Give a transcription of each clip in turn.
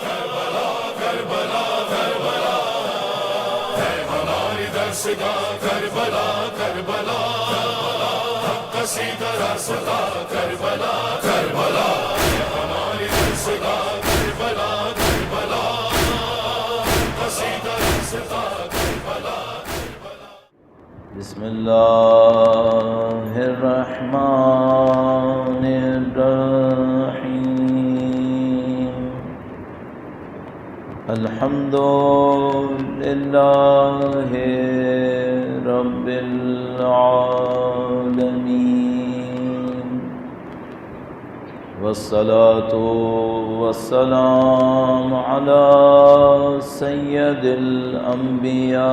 کربلا کربلا ہے ہماری درسگاہ کربلا کربلا حق کا سیدھا راستہ کربلا کربلا ہے ہماری درسگاہ کربلا کربلا حق کا سیدھا راستہ کربلا کربلا. بسم اللہ الرحمن الرحیم. الحمد للہ رب العالمین والصلاة والسلام علی سید الانبیاء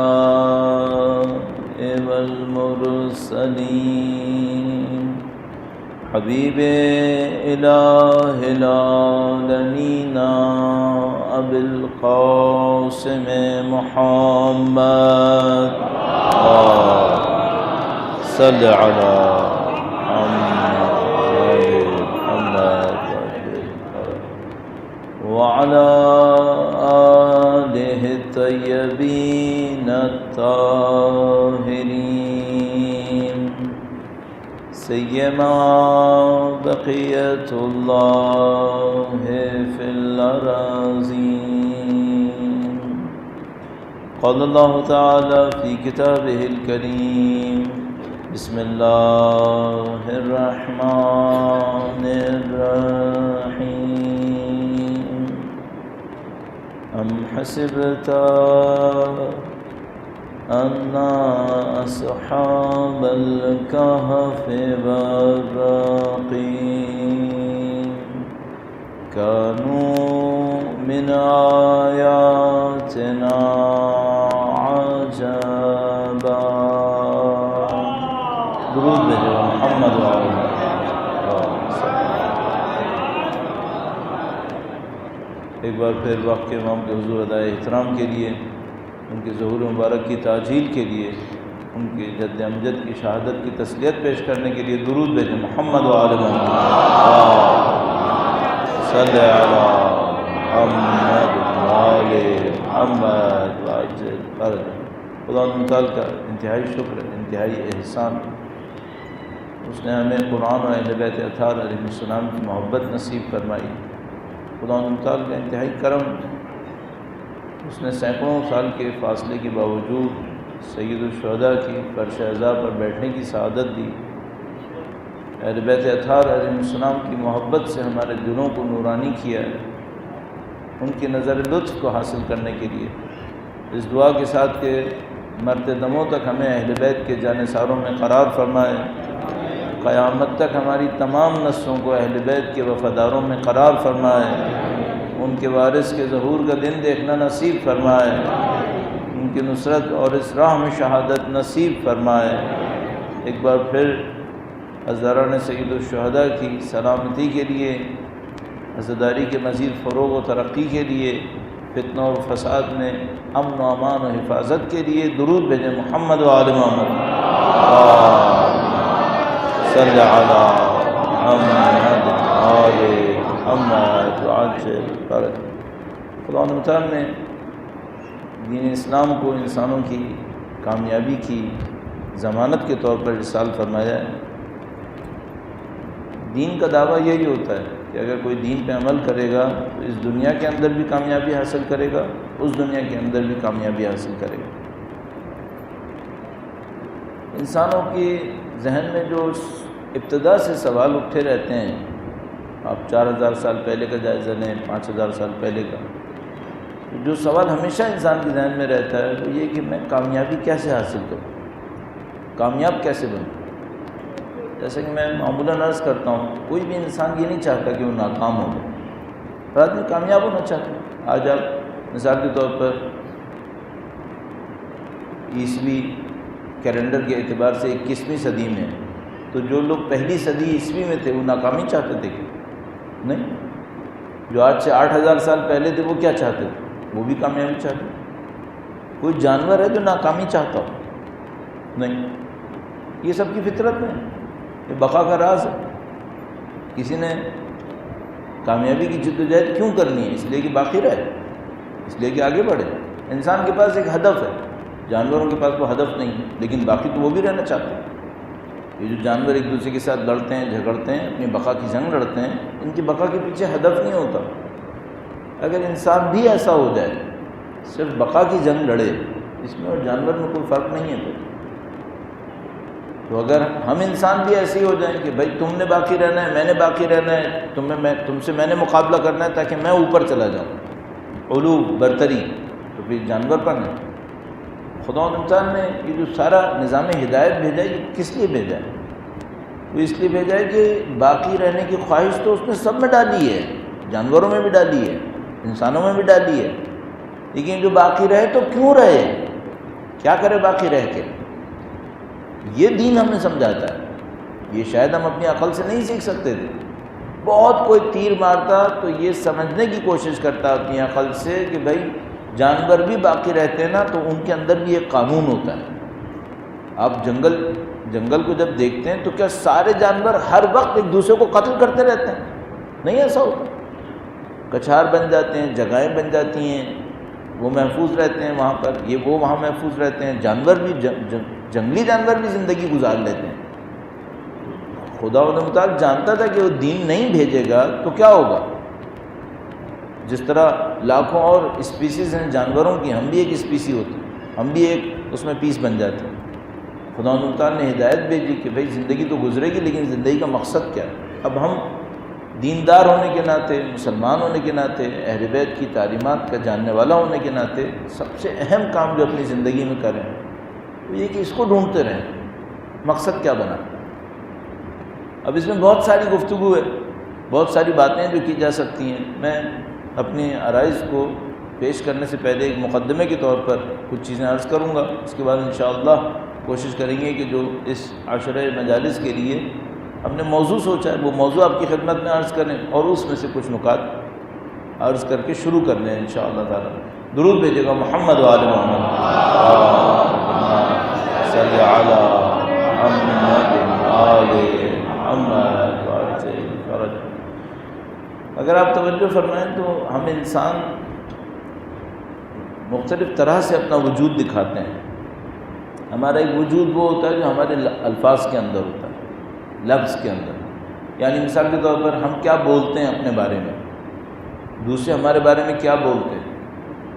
والمرسلین حبیب الہ العالمین ابی القاسم محمد صلی علی محمد وعلی آلہ الطیبین الطاہرین سیما بقیت اللہ فی الارضین. قال اللہ تعالی فی کتابہ الکریم بسم اللہ الرحمن الرحیم. ام حسبت ان اصحاب الكهف والرقيم كانوا من آياتنا عجبا. درود بھیجو محمد وعلى ایک بار پھر وقت کے امام کے حضور ادائے احترام کے لیے، ان کے ظہور مبارک کی تعجیل کے لیے، ان کے جد امجد کی شہادت کی تسلیت پیش کرنے کے لیے درود بھیجیں. محمد وعلی محمد صلی علی محمد وعلی محمد وعجل فرج. خدا تعالیٰ کا انتہائی شکر، انتہائی احسان، اس نے ہمیں قرآن و اہل بیت اطہار علیہ السلام کی محبت نصیب فرمائی. خدا تعالیٰ کا انتہائی کرم، اس نے سینکڑوں سال کے فاصلے کے باوجود سید الشہداء کی فرش عزا پر بیٹھنے کی سعادت دی. اہل بیت اطہار علیہ السلام کی محبت سے ہمارے دلوں کو نورانی کیا ہے، ان کی نظر لطف کو حاصل کرنے کے لیے. اس دعا کے ساتھ کہ مرتے دموں تک ہمیں اہل بیت کے جانثاروں میں قرار فرمائے، قیامت تک ہماری تمام نسلوں کو اہل بیت کے وفاداروں میں قرار فرمائے، ان کے وارث کے ظہور کا دن دیکھنا نصیب فرمائے، ان کی نصرت اور اس راہ میں شہادت نصیب فرمائے. ایک بار پھر عزاداران سید الشہداء کی سلامتی کے لیے، عزاداری کے مزید فروغ و ترقی کے لیے، فتنہ اور فساد میں امن و امان و حفاظت کے لیے درود بھیجیں. محمد وعلی محمد صلی علی محمد وعلی محمد وعجل فرج. خدا تعالیٰ نے دین اسلام کو انسانوں کی کامیابی کی ضمانت کے طور پر ارسال فرمایا ہے. دین کا دعویٰ یہی ہوتا ہے کہ اگر کوئی دین پہ عمل کرے گا تو اس دنیا کے اندر بھی کامیابی حاصل کرے گا، اس دنیا کے اندر بھی کامیابی حاصل کرے گا. انسانوں کی ذہن میں جو ابتدا سے سوال اٹھے رہتے ہیں، آپ 4000 سال پہلے کا جائزہ لیں، 5000 سال پہلے کا، جو سوال ہمیشہ انسان کے ذہن میں رہتا ہے وہ یہ کہ میں کامیابی کیسے حاصل کروں، کامیاب کیسے بنوں. جیسے کہ میں معمولاً عرض کرتا ہوں، کوئی بھی انسان یہ نہیں چاہتا کہ وہ ناکام ہو جائے، ہر آدمی کامیاب ہونا چاہتا ہے. آج آپ مثال کے طور پر عیسوی کیلنڈر کے اعتبار سے 21ویں صدی میں، تو جو لوگ پہلی صدی عیسوی میں تھے وہ ناکامی چاہتے تھے کہ نہیں؟ جو آج سے 8000 سال پہلے تھے وہ کیا چاہتے تھے؟ وہ بھی کامیابی چاہتے تھے. کوئی جانور ہے جو ناکامی چاہتا ہو؟ نہیں. یہ سب کی فطرت میں، یہ بقا کا راز ہے. کسی نے کامیابی کی جدوجہد کیوں کرنی ہے؟ اس لیے کہ باقی رہے، اس لیے کہ آگے بڑھے۔ انسان کے پاس ایک ہدف ہے، جانوروں کے پاس وہ ہدف نہیں ہے، لیکن باقی تو وہ بھی رہنا چاہتے ہیں۔ یہ جو جانور ایک دوسرے کے ساتھ لڑتے ہیں، جھگڑتے ہیں، اپنی بقا کی جنگ لڑتے ہیں، ان کی بقا کے پیچھے ہدف نہیں ہوتا۔ اگر انسان بھی ایسا ہو جائے، صرف بقا کی جنگ لڑے، اس میں اور جانور میں کوئی فرق نہیں ہے۔ تو اگر ہم انسان بھی ایسے ہی ہو جائیں کہ بھائی تم نے باقی رہنا ہے، میں نے باقی رہنا ہے، تم سے میں نے مقابلہ کرنا ہے تاکہ میں اوپر چلا جاؤں، علو برتری، تو پھر جانور پر نہیں۔ خدا انسان نے یہ جو سارا نظام ہدایت بھیجا ہے، یہ کس لیے بھیجا ہے؟ وہ اس لیے بھیجا ہے کہ باقی رہنے کی خواہش تو اس نے سب میں ڈالی ہے، جانوروں میں بھی ڈالی ہے، انسانوں میں بھی ڈالی ہے، لیکن جو باقی رہے تو کیوں رہے، کیا کرے باقی رہ کے؟ یہ دین ہمیں سمجھاتا ہے۔ یہ شاید ہم اپنی عقل سے نہیں سیکھ سکتے تھے۔ بہت کوئی تیر مارتا تو یہ سمجھنے کی کوشش کرتا اپنی عقل سے کہ بھائی جانور بھی باقی رہتے ہیں نا، تو ان کے اندر بھی ایک قانون ہوتا ہے۔ آپ جنگل کو جب دیکھتے ہیں تو کیا سارے جانور ہر وقت ایک دوسرے کو قتل کرتے رہتے ہیں؟ نہیں ایسا ہوتا۔ کچھار بن جاتے ہیں، جگہیں بن جاتی ہیں، وہ محفوظ رہتے ہیں وہاں پر، وہ وہاں محفوظ رہتے ہیں۔ جانور بھی جنگلی جانور بھی زندگی گزار لیتے ہیں۔ خدا متعال جانتا تھا کہ وہ دین نہیں بھیجے گا تو کیا ہوگا۔ جس طرح لاکھوں اور اسپیسیز ہیں جانوروں کی، ہم بھی ایک اسپیسی ہوتے ہیں، ہم بھی ایک اس میں پیس بن جاتے ہیں۔ خدا متعال نے ہدایت بھیجی کہ بھائی زندگی تو گزرے گی، لیکن زندگی کا مقصد کیا ہے؟ اب ہم دیندار ہونے کے ناطے، مسلمان ہونے کے ناطے، اہل بیت کی تعلیمات کا جاننے والا ہونے کے ناطے سب سے اہم کام جو اپنی زندگی میں کریں وہ یہ کہ اس کو ڈھونڈتے رہیں، مقصد کیا بنا۔ اب اس میں بہت ساری گفتگو ہے، بہت ساری باتیں جو کی جا سکتی ہیں۔ میں اپنے عرائض کو پیش کرنے سے پہلے ایک مقدمے کے طور پر کچھ چیزیں عرض کروں گا، اس کے بعد انشاءاللہ کوشش کریں گے کہ جو اس عشرہ مجالس کے لیے ہم نے موضوع سوچا ہے وہ موضوع آپ کی خدمت میں عرض کریں، اور اس میں سے کچھ نکات عرض کر کے شروع کر لیں انشاءاللہ تعالی۔ درود بھیجے گا محمد و آل محمد، صلی علی محمد آل محمد وعجل فرج۔ اگر آپ توجہ فرمائیں تو ہم انسان مختلف طرح سے اپنا وجود دکھاتے ہیں۔ ہمارا ایک وجود وہ ہوتا ہے جو ہمارے الفاظ کے اندر ہوتا ہے، لفظ کے اندر، یعنی مثال کے طور پر ہم کیا بولتے ہیں اپنے بارے میں، دوسرے ہمارے بارے میں کیا بولتے ہیں۔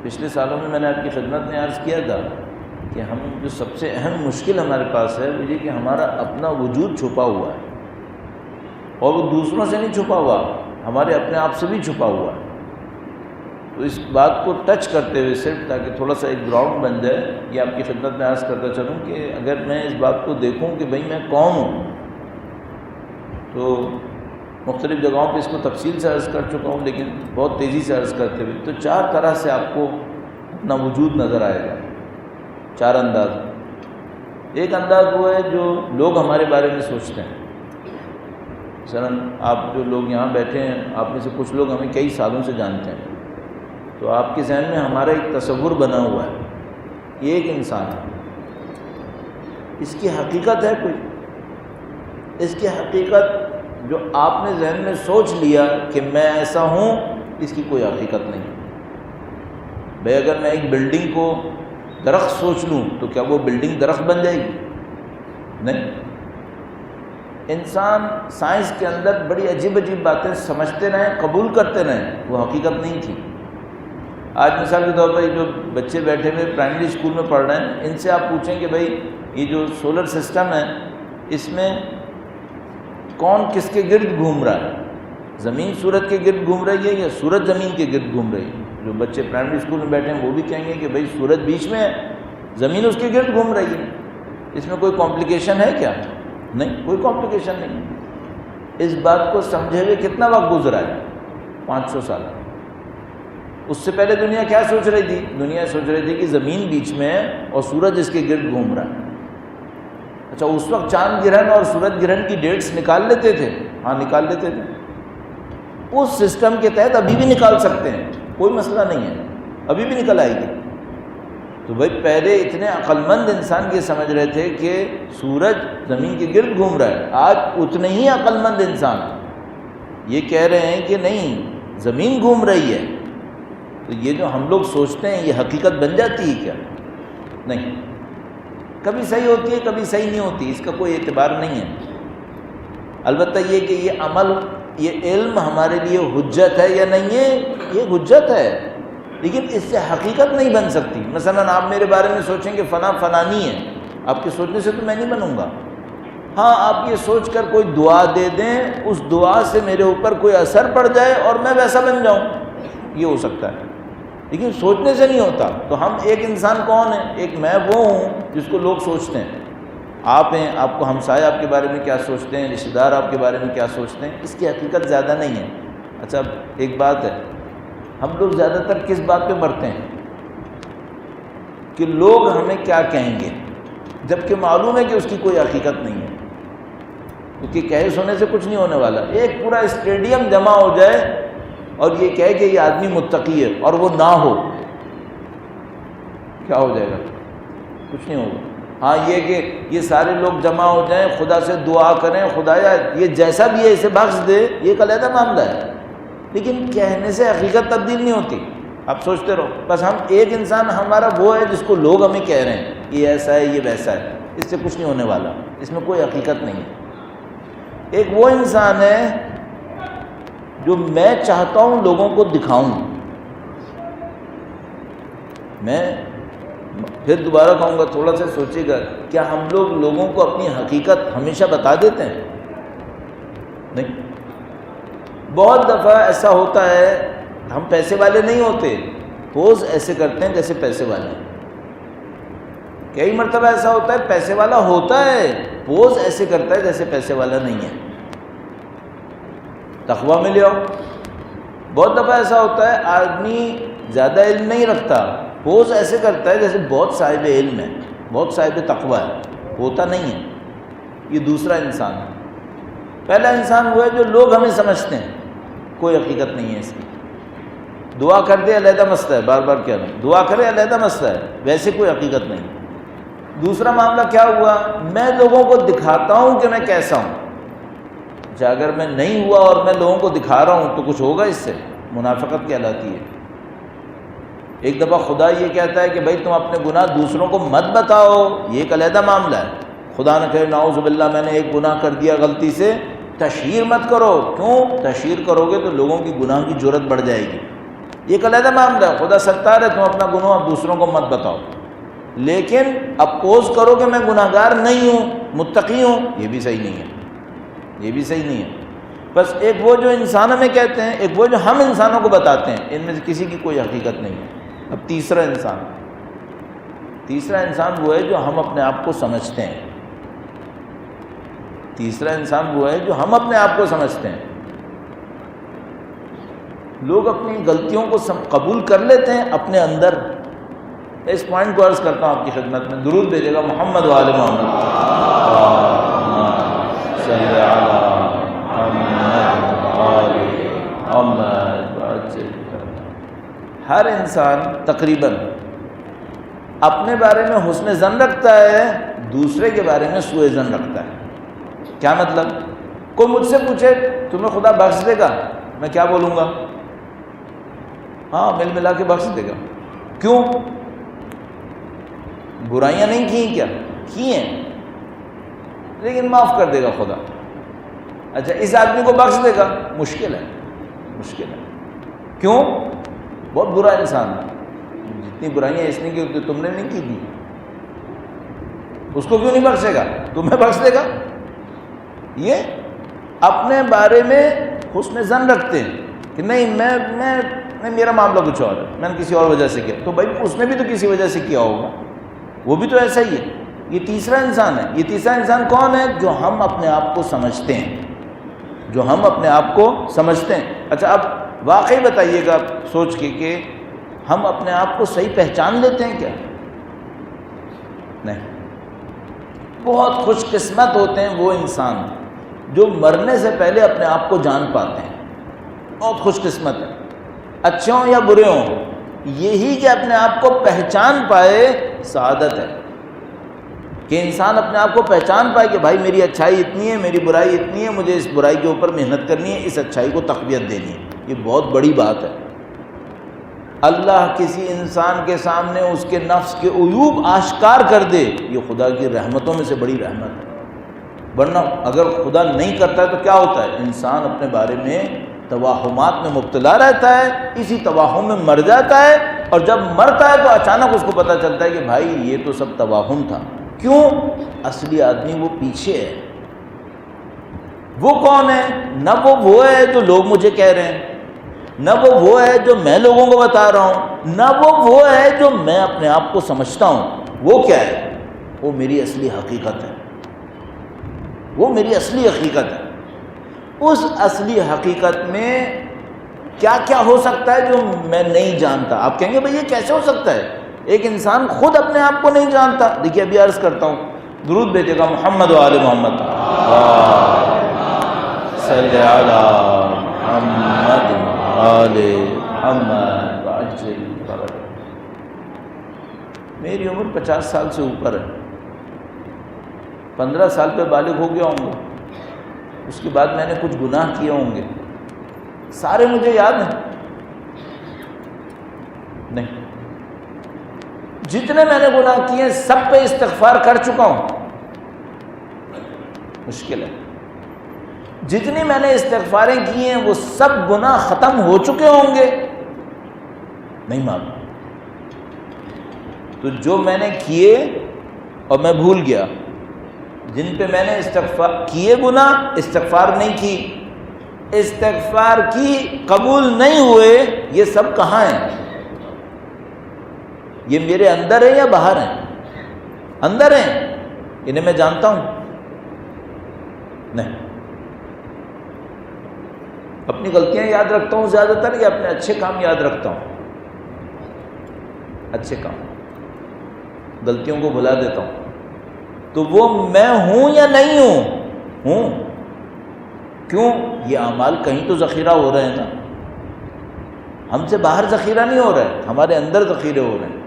پچھلے سالوں میں میں نے آپ کی خدمت میں عرض کیا تھا کہ ہم جو سب سے اہم مشکل ہمارے پاس ہے وہ یہ کہ ہمارا اپنا وجود چھپا ہوا ہے، اور وہ دوسروں سے نہیں چھپا ہوا، ہمارے اپنے آپ سے بھی چھپا ہوا ہے۔ تو اس بات کو ٹچ کرتے ہوئے صرف تاکہ تھوڑا سا ایک گراؤنڈ بن جائے، یہ آپ کی خدمت میں عرض کرتا چلوں کہ اگر میں اس بات کو دیکھوں کہ بھئی میں کون ہوں، تو مختلف جگہوں پہ اس کو تفصیل سے عرض کر چکا ہوں، لیکن بہت تیزی سے عرض کرتے ہوئے تو 4 طرح سے آپ کو اپنا وجود نظر آئے گا، 4 انداز۔ ایک انداز وہ ہے جو لوگ ہمارے بارے میں سوچتے ہیں۔ مثلاً آپ جو لوگ یہاں بیٹھے ہیں، آپ میں سے کچھ لوگ ہمیں کئی سالوں سے جانتے ہیں، تو آپ کے ذہن میں ہمارا ایک تصور بنا ہوا ہے، یہ ایک انسان ہے، اس کی حقیقت ہے کوئی؟ اس کی حقیقت جو آپ نے ذہن میں سوچ لیا کہ میں ایسا ہوں، اس کی کوئی حقیقت نہیں۔ بھئی اگر میں ایک بلڈنگ کو درخت سوچ لوں تو کیا وہ بلڈنگ درخت بن جائے گی؟ نہیں۔ انسان سائنس کے اندر بڑی عجیب عجیب باتیں سمجھتے رہیں، قبول کرتے رہیں، وہ حقیقت نہیں تھی۔ آج مثال کے طور پر یہ جو بچے بیٹھے ہوئے پرائمری اسکول میں پڑھ رہے ہیں، ان سے آپ پوچھیں کہ بھئی یہ جو سولر سسٹم ہے اس میں کون کس کے گرد گھوم رہا ہے؟ زمین سورج کے گرد گھوم رہی ہے یا سورج زمین کے گرد گھوم رہی ہے؟ جو بچے پرائمری اسکول میں بیٹھے ہیں وہ بھی کہیں گے کہ بھئی سورج بیچ میں ہے، زمین اس کے گرد گھوم رہی ہے۔ اس میں کوئی کمپلیکیشن ہے کیا؟ نہیں، کوئی کمپلیکیشن نہیں۔ اس بات کو سمجھے ہوئے کتنا وقت گزرا ہے؟ 500 سال۔ اس سے پہلے دنیا کیا سوچ رہی تھی؟ دنیا سوچ رہی تھی کہ زمین بیچ میں ہے اور سورج اس کے گرد گھوم رہا ہے۔ اچھا، اس وقت چاند گرہن اور سورج گرہن کی ڈیٹس نکال لیتے تھے؟ ہاں نکال لیتے تھے۔ اس سسٹم کے تحت ابھی بھی نکال سکتے ہیں، کوئی مسئلہ نہیں ہے، ابھی بھی نکل آئے گی۔ تو بھائی پہلے اتنے عقل مند انسان یہ سمجھ رہے تھے کہ سورج زمین کے گرد گھوم رہا ہے، آج اتنے ہی عقل مند انسان یہ کہہ رہے ہیں کہ نہیں زمین گھوم رہی ہے، تو یہ جو ہم لوگ سوچتے ہیں یہ حقیقت بن جاتی ہے کیا؟ نہیں، کبھی صحیح ہوتی ہے کبھی صحیح نہیں ہوتی، اس کا کوئی اعتبار نہیں ہے۔ البتہ یہ کہ یہ عمل، یہ علم ہمارے لیے حجت ہے یا نہیں ہے، یہ حجت ہے، لیکن اس سے حقیقت نہیں بن سکتی۔ مثلا آپ میرے بارے میں سوچیں کہ فلاں فلانی ہے، آپ کے سوچنے سے تو میں نہیں بنوں گا۔ ہاں آپ یہ سوچ کر کوئی دعا دے دیں، اس دعا سے میرے اوپر کوئی اثر پڑ جائے اور میں ویسا بن جاؤں، یہ ہو سکتا ہے، لیکن سوچنے سے نہیں ہوتا۔ تو ہم ایک انسان کون ہے؟ ایک میں وہ ہوں جس کو لوگ سوچتے ہیں، آپ ہیں، آپ کو ہمسائے آپ کے بارے میں کیا سوچتے ہیں، رشتہ دار آپ کے بارے میں کیا سوچتے ہیں، اس کی حقیقت زیادہ نہیں ہے۔ اچھا اب ایک بات ہے، ہم لوگ زیادہ تر کس بات پہ مرتے ہیں کہ لوگ ہمیں کیا کہیں گے، جبکہ معلوم ہے کہ اس کی کوئی حقیقت نہیں ہے، کیونکہ کہے سونے سے کچھ نہیں ہونے والا۔ ایک پورا اسٹیڈیم جمع ہو جائے اور یہ کہے کہ یہ آدمی متقی ہے اور وہ نہ ہو، کیا ہو جائے گا؟ کچھ نہیں ہوگا۔ ہاں یہ کہ یہ سارے لوگ جمع ہو جائیں، خدا سے دعا کریں، خدایا یہ جیسا بھی ہے اسے بخش دے، یہ ایک علیحدہ معاملہ ہے، لیکن کہنے سے حقیقت تبدیل نہیں ہوتی۔ آپ سوچتے رہو، بس ہم ایک انسان ہمارا وہ ہے جس کو لوگ ہمیں کہہ رہے ہیں یہ ایسا ہے یہ ویسا ہے، اس سے کچھ نہیں ہونے والا، اس میں کوئی حقیقت نہیں ہے۔ ایک وہ انسان ہے جو میں چاہتا ہوں لوگوں کو دکھاؤں۔ میں پھر دوبارہ کہوں گا، تھوڑا سا سوچے گا، کیا ہم لوگ لوگوں کو اپنی حقیقت ہمیشہ بتا دیتے ہیں؟ نہیں، بہت دفعہ ایسا ہوتا ہے، ہم پیسے والے نہیں ہوتے، پوز ایسے کرتے ہیں جیسے پیسے والے ہیں۔ کئی مرتبہ ایسا ہوتا ہے پیسے والا ہوتا ہے، پوز ایسے کرتا ہے جیسے پیسے والا نہیں ہے۔ تقویٰ میں لے آؤ، بہت دفعہ ایسا ہوتا ہے آدمی زیادہ علم نہیں رکھتا، پوز ایسے کرتا ہے جیسے بہت صاحب علم ہے، بہت صاحب تقویٰ ہے، ہوتا نہیں ہے۔ یہ دوسرا انسان ہے۔ پہلا انسان وہ ہے جو لوگ ہمیں سمجھتے ہیں، کوئی حقیقت نہیں ہے اس کی۔ دعا کر دے علیحدہ مسئلہ ہے، بار بار کہہ رہا ہوں، دعا کرے علیحدہ مسئلہ ہے، ویسے کوئی حقیقت نہیں۔ دوسرا معاملہ کیا ہوا؟ میں لوگوں کو دکھاتا ہوں کہ میں کیسا ہوں۔ اچھا اگر میں نہیں ہوا اور میں لوگوں کو دکھا رہا ہوں تو کچھ ہوگا اس سے؟ منافقت کہلاتی ہے۔ ایک دفعہ خدا یہ کہتا ہے کہ بھائی تم اپنے گناہ دوسروں کو مت بتاؤ، یہ ایک علیحدہ معاملہ ہے۔ خدا نہ کہے نعوذ باللہ میں نے ایک گناہ کر دیا غلطی سے، تشہیر مت کرو۔ کیوں؟ تشہیر کرو گے تو لوگوں کی گناہ کی جرت بڑھ جائے گی، یہ ایک علیحدہ معاملہ ہے۔ خدا ستار ہے، تم اپنا گناہ دوسروں کو مت بتاؤ، لیکن اپوز کرو کہ میں گناہ گار نہیں ہوں، متقی ہوں، یہ بھی صحیح نہیں ہے، یہ بھی صحیح نہیں ہے۔ بس ایک وہ جو انسان ہمیں کہتے ہیں، ایک وہ جو ہم انسانوں کو بتاتے ہیں، ان میں سے کسی کی کوئی حقیقت نہیں ہے۔ اب تیسرا انسان وہ ہے جو ہم اپنے آپ کو سمجھتے ہیں۔ تیسرا انسان وہ ہے جو ہم اپنے آپ کو سمجھتے ہیں۔ لوگ اپنی غلطیوں کو قبول کر لیتے ہیں اپنے اندر۔ اس پوائنٹ کو عرض کرتا ہوں آپ کی خدمت میں، درود بھیجے گا محمد و آل محمد۔ صلی ہر انسان تقریباً اپنے بارے میں حسن ظن رکھتا ہے، دوسرے کے بارے میں سوء ظن رکھتا ہے۔ کیا مطلب؟ کوئی مجھ سے پوچھے تمہیں خدا بخش دے گا، میں کیا بولوں گا؟ ہاں مل ملا کے بخش دے گا۔ کیوں؟ برائیاں نہیں کی کیا؟ کی ہیں، لیکن معاف کر دے گا خدا۔ اچھا اس آدمی کو بخش دے گا، مشکل ہے، مشکل ہے۔ کیوں؟ بہت برا انسان ہے، جتنی برائیاں اس نے کی تم نے نہیں کی تھی، اس کو کیوں نہیں بخشے گا؟ تمہیں بخش دے گا۔ یہ اپنے بارے میں حسن ظن رکھتے ہیں کہ نہیں میں میرا معاملہ کچھ اور ہے، میں نے کسی اور وجہ سے کیا، تو بھائی اس نے بھی تو کسی وجہ سے کیا ہوگا، وہ بھی تو ایسا ہی ہے۔ یہ تیسرا انسان ہے۔ یہ تیسرا انسان کون ہے؟ جو ہم اپنے آپ کو سمجھتے ہیں، جو ہم اپنے آپ کو سمجھتے ہیں۔ اچھا اب واقعی بتائیے گا سوچ کے کہ ہم اپنے آپ کو صحیح پہچان لیتے ہیں کیا؟ نہیں۔ بہت خوش قسمت ہوتے ہیں وہ انسان جو مرنے سے پہلے اپنے آپ کو جان پاتے ہیں، بہت خوش قسمت ہے، اچھے ہوں یا برے ہوں، یہی کہ اپنے آپ کو پہچان پائے سعادت ہے۔ کہ انسان اپنے آپ کو پہچان پائے کہ بھائی میری اچھائی اتنی ہے، میری برائی اتنی ہے، مجھے اس برائی کے اوپر محنت کرنی ہے، اس اچھائی کو تقویت دینی ہے۔ یہ بہت بڑی بات ہے۔ اللہ کسی انسان کے سامنے اس کے نفس کے عیوب آشکار کر دے، یہ خدا کی رحمتوں میں سے بڑی رحمت ہے۔ ورنہ اگر خدا نہیں کرتا ہے تو کیا ہوتا ہے؟ انسان اپنے بارے میں توہمات میں مبتلا رہتا ہے، اسی توہم میں مر جاتا ہے، اور جب مرتا ہے تو اچانک اس کو پتہ چلتا ہے کہ بھائی یہ تو سب توہم تھا۔ کیوں؟ اصلی آدمی وہ پیچھے ہے۔ وہ کون ہے؟ نہ وہ ہے جو لوگ مجھے کہہ رہے ہیں، نہ وہ ہے جو میں لوگوں کو بتا رہا ہوں، نہ وہ ہے جو میں اپنے آپ کو سمجھتا ہوں۔ وہ کیا ہے؟ وہ میری اصلی حقیقت ہے، وہ میری اصلی حقیقت ہے۔ اس اصلی حقیقت میں کیا کیا ہو سکتا ہے جو میں نہیں جانتا؟ آپ کہیں گے بھئی یہ کیسے ہو سکتا ہے؟ ایک انسان خود اپنے آپ کو نہیں جانتا۔ دیکھیے ابھی عرض کرتا ہوں، درود بھیجے گا محمد و آل محمد، صلی علی محمد آل محمد وعجل فرج۔ میری عمر 50 سال سے اوپر ہے، 15 سال پہ بالغ ہو گیا ہوں گا، اس کے بعد میں نے کچھ گناہ کیے ہوں گے، سارے مجھے یاد ہیں؟ نہیں۔ جتنے میں نے گناہ کیے ہیں سب پہ استغفار کر چکا ہوں، مشکل ہے۔ جتنی میں نے استغفاریں کی ہیں وہ سب گناہ ختم ہو چکے ہوں گے، نہیں معلوم۔ تو جو میں نے کیے اور میں بھول گیا، جن پہ میں نے استغفار کیے گناہ، استغفار نہیں کی، استغفار کی قبول نہیں ہوئے، یہ سب کہاں ہیں؟ یہ میرے اندر ہے یا باہر ہیں؟ اندر ہیں، انہیں میں جانتا ہوں؟ نہیں۔ اپنی غلطیاں یاد رکھتا ہوں زیادہ تر، یا اپنے اچھے کام یاد رکھتا ہوں؟ اچھے کام، غلطیوں کو بھلا دیتا ہوں۔ تو وہ میں ہوں یا نہیں ہوں؟ کیوں؟ یہ اعمال کہیں تو ذخیرہ ہو رہے ہیں نا، ہم سے باہر ذخیرہ نہیں ہو رہا ہے، ہمارے اندر ذخیرے ہو رہے ہیں۔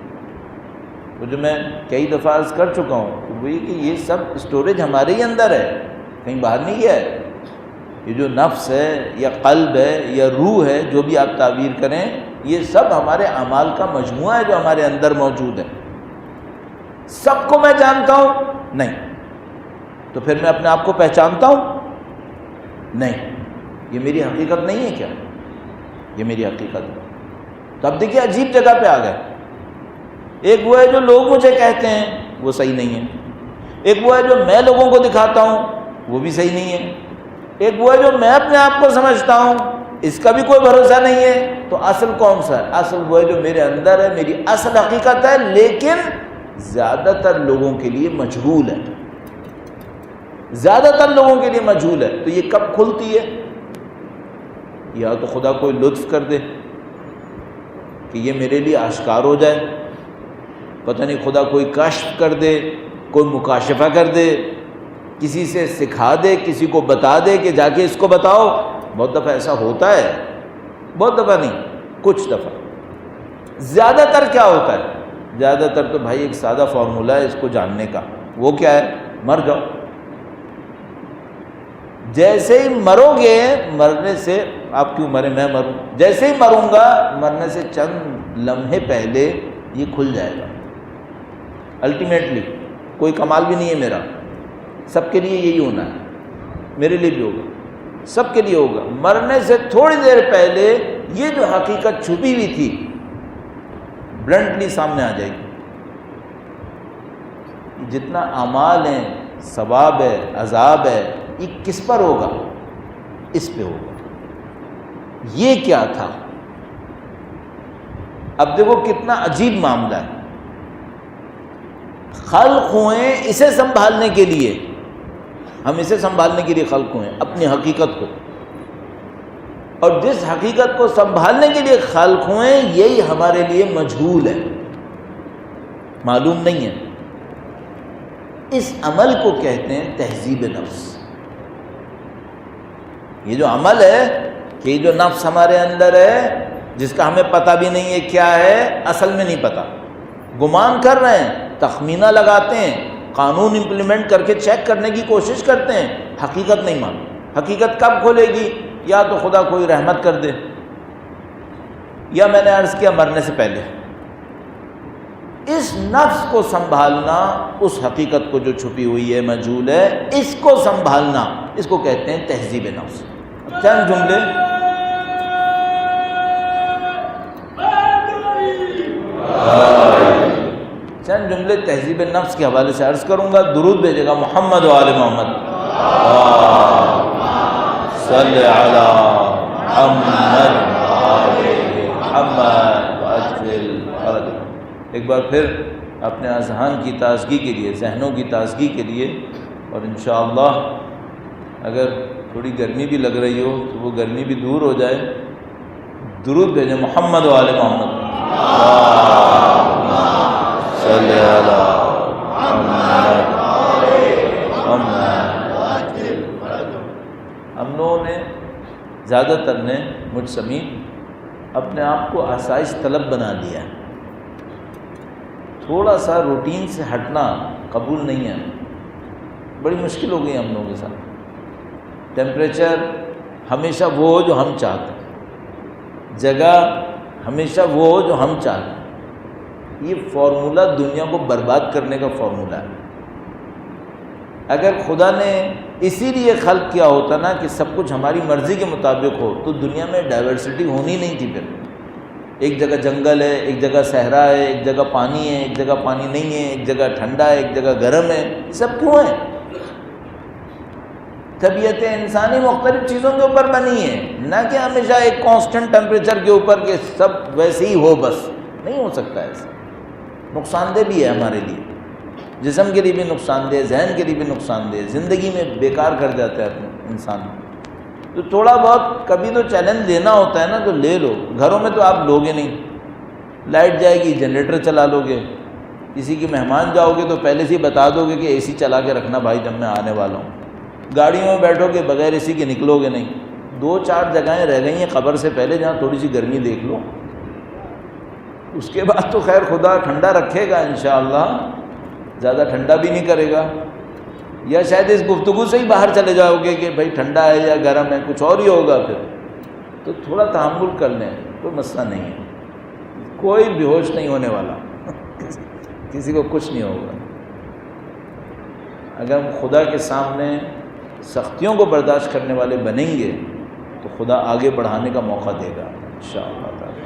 وہ جو میں کئی دفعہ عرض کر چکا ہوں کہ وہ یہ کہ یہ سب اسٹوریج ہمارے ہی اندر ہے، کہیں باہر نہیں گیا ہے۔ یہ جو نفس ہے یا قلب ہے یا روح ہے، جو بھی آپ تعبیر کریں، یہ سب ہمارے اعمال کا مجموعہ ہے جو ہمارے اندر موجود ہے۔ سب کو میں جانتا ہوں؟ نہیں۔ تو پھر میں اپنے آپ کو پہچانتا ہوں؟ نہیں۔ یہ میری حقیقت نہیں ہے کیا؟ یہ میری حقیقت ہے۔ تو اب دیکھیے عجیب جگہ پہ آ گئے۔ ایک وہ ہے جو لوگ مجھے کہتے ہیں، وہ صحیح نہیں ہے۔ ایک وہ ہے جو میں لوگوں کو دکھاتا ہوں، وہ بھی صحیح نہیں ہے۔ ایک وہ ہے جو میں اپنے آپ کو سمجھتا ہوں، اس کا بھی کوئی بھروسہ نہیں ہے۔ تو اصل کون سا ہے؟ اصل وہ ہے جو میرے اندر ہے، میری اصل حقیقت ہے، لیکن زیادہ تر لوگوں کے لیے مجہول ہے، زیادہ تر لوگوں کے لیے مجہول ہے۔ تو یہ کب کھلتی ہے؟ یا تو خدا کوئی لطف کر دے کہ یہ میرے لیے آشکار ہو جائے، پتہ نہیں خدا کوئی کشف کر دے، کوئی مکاشفہ کر دے، کسی سے سکھا دے، کسی کو بتا دے کہ جا کے اس کو بتاؤ۔ بہت دفعہ ایسا ہوتا ہے، بہت دفعہ نہیں، کچھ دفعہ۔ زیادہ تر کیا ہوتا ہے؟ زیادہ تر تو بھائی ایک سادہ فارمولہ ہے اس کو جاننے کا، وہ کیا ہے؟ مر جاؤ۔ جیسے ہی مرو گے، مرنے سے آپ کیوں مرے، میں مروں، جیسے ہی مروں گا مرنے سے چند لمحے پہلے یہ کھل جائے گا۔ الٹیمیٹلی کوئی کمال بھی نہیں ہے میرا، سب کے لیے یہی ہونا ہے، میرے لیے بھی ہوگا، سب کے لیے ہوگا۔ مرنے سے تھوڑی دیر پہلے یہ جو حقیقت چھپی ہوئی تھی بلنٹلی سامنے آ جائے گی۔ جتنا اعمال ہیں، ثواب ہے، عذاب ہے، یہ کس پر ہوگا؟ اس پہ ہوگا۔ یہ کیا تھا؟ اب دیکھو کتنا عجیب معاملہ ہے۔ خلق ہوئے اسے سنبھالنے کے لیے، ہم اسے سنبھالنے کے لیے خلق ہوئے اپنی حقیقت کو، اور جس حقیقت کو سنبھالنے کے لیے خلق ہوئے یہی ہمارے لیے مجہول ہے، معلوم نہیں ہے۔ اس عمل کو کہتے ہیں تہذیب نفس۔ یہ جو عمل ہے کہ یہ جو نفس ہمارے اندر ہے، جس کا ہمیں پتہ بھی نہیں ہے کیا ہے، اصل میں نہیں پتہ، گمان کر رہے ہیں، تخمینہ لگاتے ہیں، قانون امپلیمنٹ کر کے چیک کرنے کی کوشش کرتے ہیں، حقیقت نہیں مانتے۔ حقیقت کب کھولے گی؟ یا تو خدا کوئی رحمت کر دے، یا میں نے عرض کیا مرنے سے پہلے۔ اس نفس کو سنبھالنا، اس حقیقت کو جو چھپی ہوئی ہے مجہول ہے، اس کو سنبھالنا، اس کو کہتے ہیں تہذیب نفس۔ چند جملے تہذیب نفس کے حوالے سے عرض کروں گا۔ درود بھیجے گا محمد و آل محمد، صلی علی محمد محمد وعجل فرجہ۔ ایک بار پھر اپنے اذہان کی تازگی کے لیے، ذہنوں کی تازگی کے لیے، اور انشاءاللہ اگر تھوڑی گرمی بھی لگ رہی ہو تو وہ گرمی بھی دور ہو جائے، درود بھیجیں محمد و آل محمد، صلی علی محمد محمد وعجل فرجہ۔ ہم لوگوں نے، زیادہ تر نے مجھ سمیت، اپنے آپ کو آسائش طلب بنا لیا ہے۔ تھوڑا سا روٹین سے ہٹنا قبول نہیں ہے، بڑی مشکل ہو گئی ہم لوگوں کے ساتھ۔ ٹیمپریچر ہمیشہ وہ ہو جو ہم چاہتے ہیں، جگہ ہمیشہ وہ ہو جو ہم چاہتے ہیں۔ یہ فارمولہ دنیا کو برباد کرنے کا فارمولہ ہے۔ اگر خدا نے اسی لیے خلق کیا ہوتا نا کہ سب کچھ ہماری مرضی کے مطابق ہو، تو دنیا میں ڈائیورسٹی ہونی نہیں تھی۔ پھر ایک جگہ جنگل ہے، ایک جگہ صحرا ہے، ایک جگہ پانی ہے، ایک جگہ پانی نہیں ہے، ایک جگہ ٹھنڈا ہے، ایک جگہ گرم ہے۔ یہ سب کیوں ہے؟ طبیعت انسانی مختلف چیزوں کے اوپر بنی ہے، نہ کہ ہمیشہ ایک کانسٹنٹ ٹیمپریچر کے اوپر کہ سب ویسے ہی ہو، بس نہیں ہو سکتا ایسا۔ نقصان دہ بھی ہے ہمارے لیے، جسم کے لیے بھی نقصان دہ، ذہن کے لیے بھی نقصان دہ، زندگی میں بیکار کر جاتا ہے انسان۔ تو تھوڑا بہت کبھی تو چیلنج لینا ہوتا ہے نا، تو لے لو۔ گھروں میں تو آپ لوگے نہیں، لائٹ جائے گی جنریٹر چلا لو گے، کسی کی مہمان جاؤ گے تو پہلے سے ہی بتا دو گے کہ اے سی چلا کے رکھنا بھائی جب میں آنے والا ہوں۔ گاڑیوں میں بیٹھو گے بغیر اے سی کے نکلو گے نہیں۔ 2-4 جگہیں رہ گئی ہیں قبر سے پہلے جہاں تھوڑی سی گرمی دیکھ لو، اس کے بعد تو خیر خدا ٹھنڈا رکھے گا انشاءاللہ، زیادہ ٹھنڈا بھی نہیں کرے گا۔ یا شاید اس گفتگو سے ہی باہر چلے جاؤ گے کہ بھائی ٹھنڈا ہے یا گرم ہے، کچھ اور ہی ہوگا پھر۔ تو تھوڑا تحمل کر لیں، کوئی مسئلہ نہیں ہے، کوئی بے ہوش نہیں ہونے والا، کسی کو کچھ نہیں ہوگا۔ اگر ہم خدا کے سامنے سختیوں کو برداشت کرنے والے بنیں گے تو خدا آگے بڑھانے کا موقع دے گا انشاءاللہ تعالی۔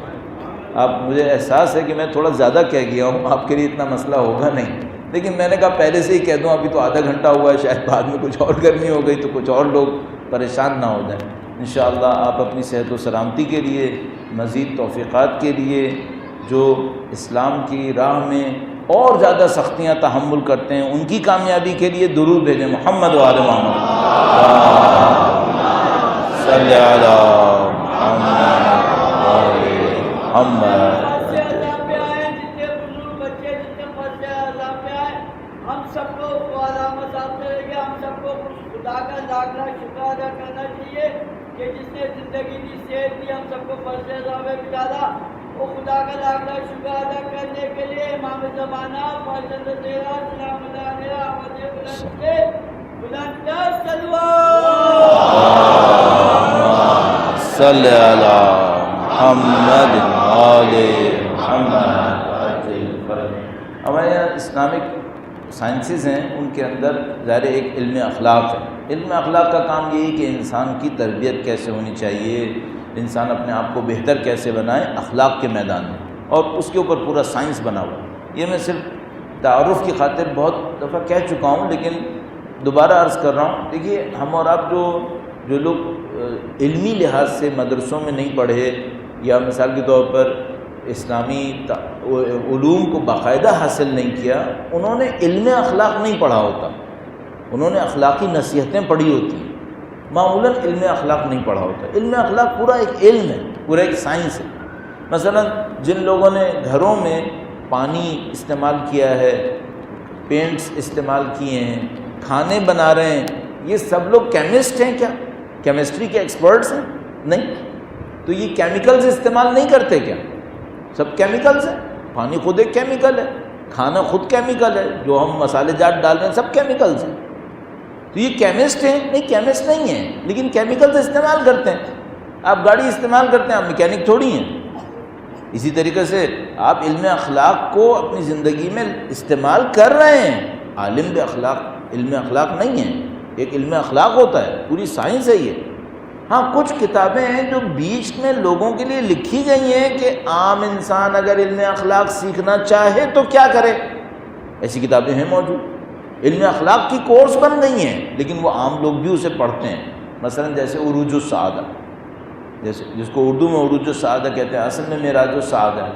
آپ، مجھے احساس ہے کہ میں تھوڑا زیادہ کہہ گیا ہوں، آپ کے لیے اتنا مسئلہ ہوگا نہیں، لیکن میں نے کہا پہلے سے ہی کہہ دوں، ابھی تو آدھا گھنٹہ ہوا ہے، شاید بعد میں کچھ اور گرمی ہو گئی تو کچھ اور لوگ پریشان نہ ہو جائیں۔ انشاءاللہ آپ اپنی صحت و سلامتی کے لیے، مزید توفیقات کے لیے، جو اسلام کی راہ میں اور زیادہ سختیاں تحمل کرتے ہیں ان کی کامیابی کے لیے درود بھیجیں محمد و آل محمد، صلی علی محمد و آل محمد۔ ہم سب کو خدا کا لاکھ لاکھ شکر ادا کرنا چاہیے کہ جس نے زندگی کی صحت دی، ہم سب کو فرض میں بتانا، وہ خدا کا لاکھ لاکھ شکر ادا کرنے کے لیے امام زمانہ فاضل تیرا سلام اللہ علیہ احمد بلند کے بلند صلی علی محمد آل محمد۔ ہمارے یہاں اسلامک سائنسز ہیں، ان کے اندر ظاہر ایک علم اخلاق ہے۔ علم اخلاق کا کام یہ ہے کہ انسان کی تربیت کیسے ہونی چاہیے، انسان اپنے آپ کو بہتر کیسے بنائے اخلاق کے میدان میں، اور اس کے اوپر پورا سائنس بنا ہوا ہے۔ یہ میں صرف تعارف کی خاطر بہت دفعہ کہہ چکا ہوں، لیکن دوبارہ عرض کر رہا ہوں۔ دیکھیے، ہم اور آپ جو لوگ علمی لحاظ سے مدرسوں میں نہیں پڑھے، یا مثال کے طور پر اسلامی علوم کو باقاعدہ حاصل نہیں کیا، انہوں نے علم اخلاق نہیں پڑھا ہوتا، انہوں نے اخلاقی نصیحتیں پڑھی ہوتی ہیں، معمولاً علم اخلاق نہیں پڑھا ہوتا۔ علم اخلاق پورا ایک علم ہے، پورا ایک سائنس ہے۔ مثلا جن لوگوں نے گھروں میں پانی استعمال کیا ہے، پینٹس استعمال کیے ہیں، کھانے بنا رہے ہیں، یہ سب لوگ کیمسٹ ہیں کیا؟ کیمسٹری کے ایکسپرٹس ہیں؟ نہیں۔ تو یہ کیمیکلز استعمال نہیں کرتے کیا؟ سب کیمیکلز ہیں، پانی خود ایک کیمیکل ہے، کھانا خود کیمیکل ہے، جو ہم مسالے جات ڈال رہے ہیں سب کیمیکلز ہیں. تو یہ کیمسٹ ہیں؟ نہیں، کیمسٹ نہیں ہیں، لیکن کیمیکلز استعمال کرتے ہیں. آپ گاڑی استعمال کرتے ہیں، آپ میکینک تھوڑی ہیں. اسی طریقے سے آپ علم اخلاق کو اپنی زندگی میں استعمال کر رہے ہیں. عالم باخلاق علم اخلاق نہیں ہے، ایک علم اخلاق ہوتا ہے، پوری سائنس ہے یہ. ہاں کچھ کتابیں ہیں جو بیچ میں لوگوں کے لیے لکھی گئی ہیں کہ عام انسان اگر علم اخلاق سیکھنا چاہے تو کیا کرے. ایسی کتابیں ہیں موجود، علم اخلاق کی کورس بن گئی ہیں، لیکن وہ عام لوگ بھی اسے پڑھتے ہیں. مثلا جیسے عروج السعادہ، جیسے جس کو اردو میں عروج السعادہ کہتے ہیں، اصل میں معراج السعادہ.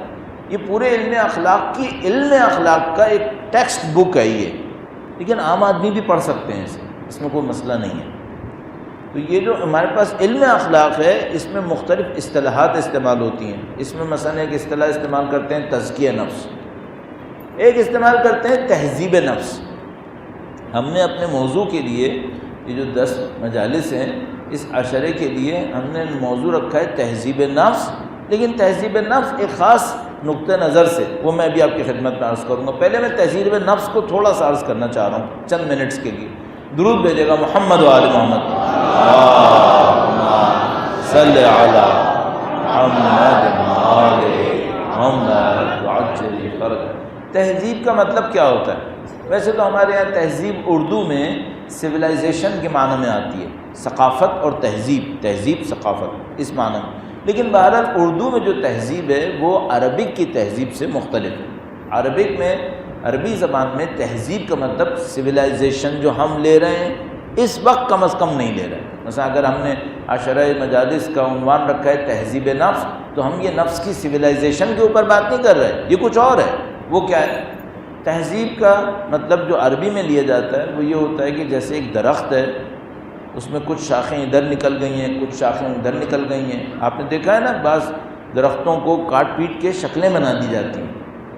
یہ پورے علم اخلاق کی علم اخلاق کا ایک ٹیکسٹ بک ہے یہ، لیکن عام آدمی بھی پڑھ سکتے ہیں اسے، اس میں کوئی مسئلہ نہیں ہے. تو یہ جو ہمارے پاس علم اخلاق ہے، اس میں مختلف اصطلاحات استعمال ہوتی ہیں. اس میں مثلا ایک اصطلاح استعمال کرتے ہیں تزکیہ نفس، ایک استعمال کرتے ہیں تہذیب نفس. ہم نے اپنے موضوع کے لیے یہ جو 10 مجالس ہیں، اس عشرے کے لیے ہم نے موضوع رکھا ہے تہذیب نفس. لیکن تہذیب نفس ایک خاص نقطہ نظر سے، وہ میں بھی آپ کی خدمت میں عرض کروں گا. پہلے میں تہذیب نفس کو تھوڑا سا عرض کرنا چاہ رہا ہوں چند منٹس کے لیے. درود بھیجے گا محمد و آل محمد. صلی علی محمد آل محمد وعجل فرج. تہذیب کا مطلب کیا ہوتا ہے؟ ویسے تو ہمارے یہاں تہذیب اردو میں سویلائزیشن کے معنی میں آتی ہے، ثقافت اور تہذیب، تہذیب ثقافت اس معنی میں. لیکن بہرحال اردو میں جو تہذیب ہے وہ عربک کی تہذیب سے مختلف ہے. عربک میں، عربی زبان میں تہذیب کا مطلب سویلائزیشن جو ہم لے رہے ہیں اس وقت کم از کم نہیں لے رہے. مثلا اگر ہم نے عشرہ مجالس کا عنوان رکھا ہے تہذیب نفس، تو ہم یہ نفس کی سویلائزیشن کے اوپر بات نہیں کر رہے، یہ کچھ اور ہے. وہ کیا ہے؟ تہذیب کا مطلب جو عربی میں لیا جاتا ہے وہ یہ ہوتا ہے کہ جیسے ایک درخت ہے، اس میں کچھ شاخیں ادھر نکل گئی ہیں، کچھ شاخیں ادھر نکل گئی ہیں. آپ نے دیکھا ہے نا، بعض درختوں کو کاٹ پیٹ کے شکلیں بنا دی جاتی ہیں.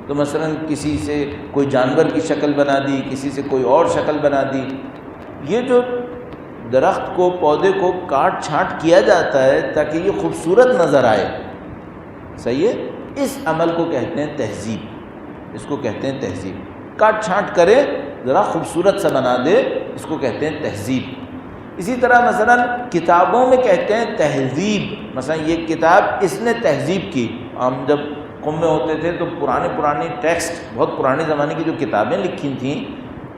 تو مثلا کسی سے کوئی جانور کی شکل بنا دی، کسی سے کوئی اور شکل بنا دی. یہ جو درخت کو، پودے کو کاٹ چھانٹ کیا جاتا ہے تاکہ یہ خوبصورت نظر آئے، صحیح ہے؟ اس عمل کو کہتے ہیں تہذیب، اس کو کہتے ہیں تہذیب. کاٹ چھانٹ کرے، ذرا خوبصورت سا بنا دے، اس کو کہتے ہیں تہذیب. اسی طرح مثلا کتابوں میں کہتے ہیں تہذیب. مثلا یہ کتاب اس نے تہذیب کی. ہم جب قم میں ہوتے تھے تو پرانی ٹیکسٹ، بہت پرانے زمانے کی جو کتابیں لکھی تھیں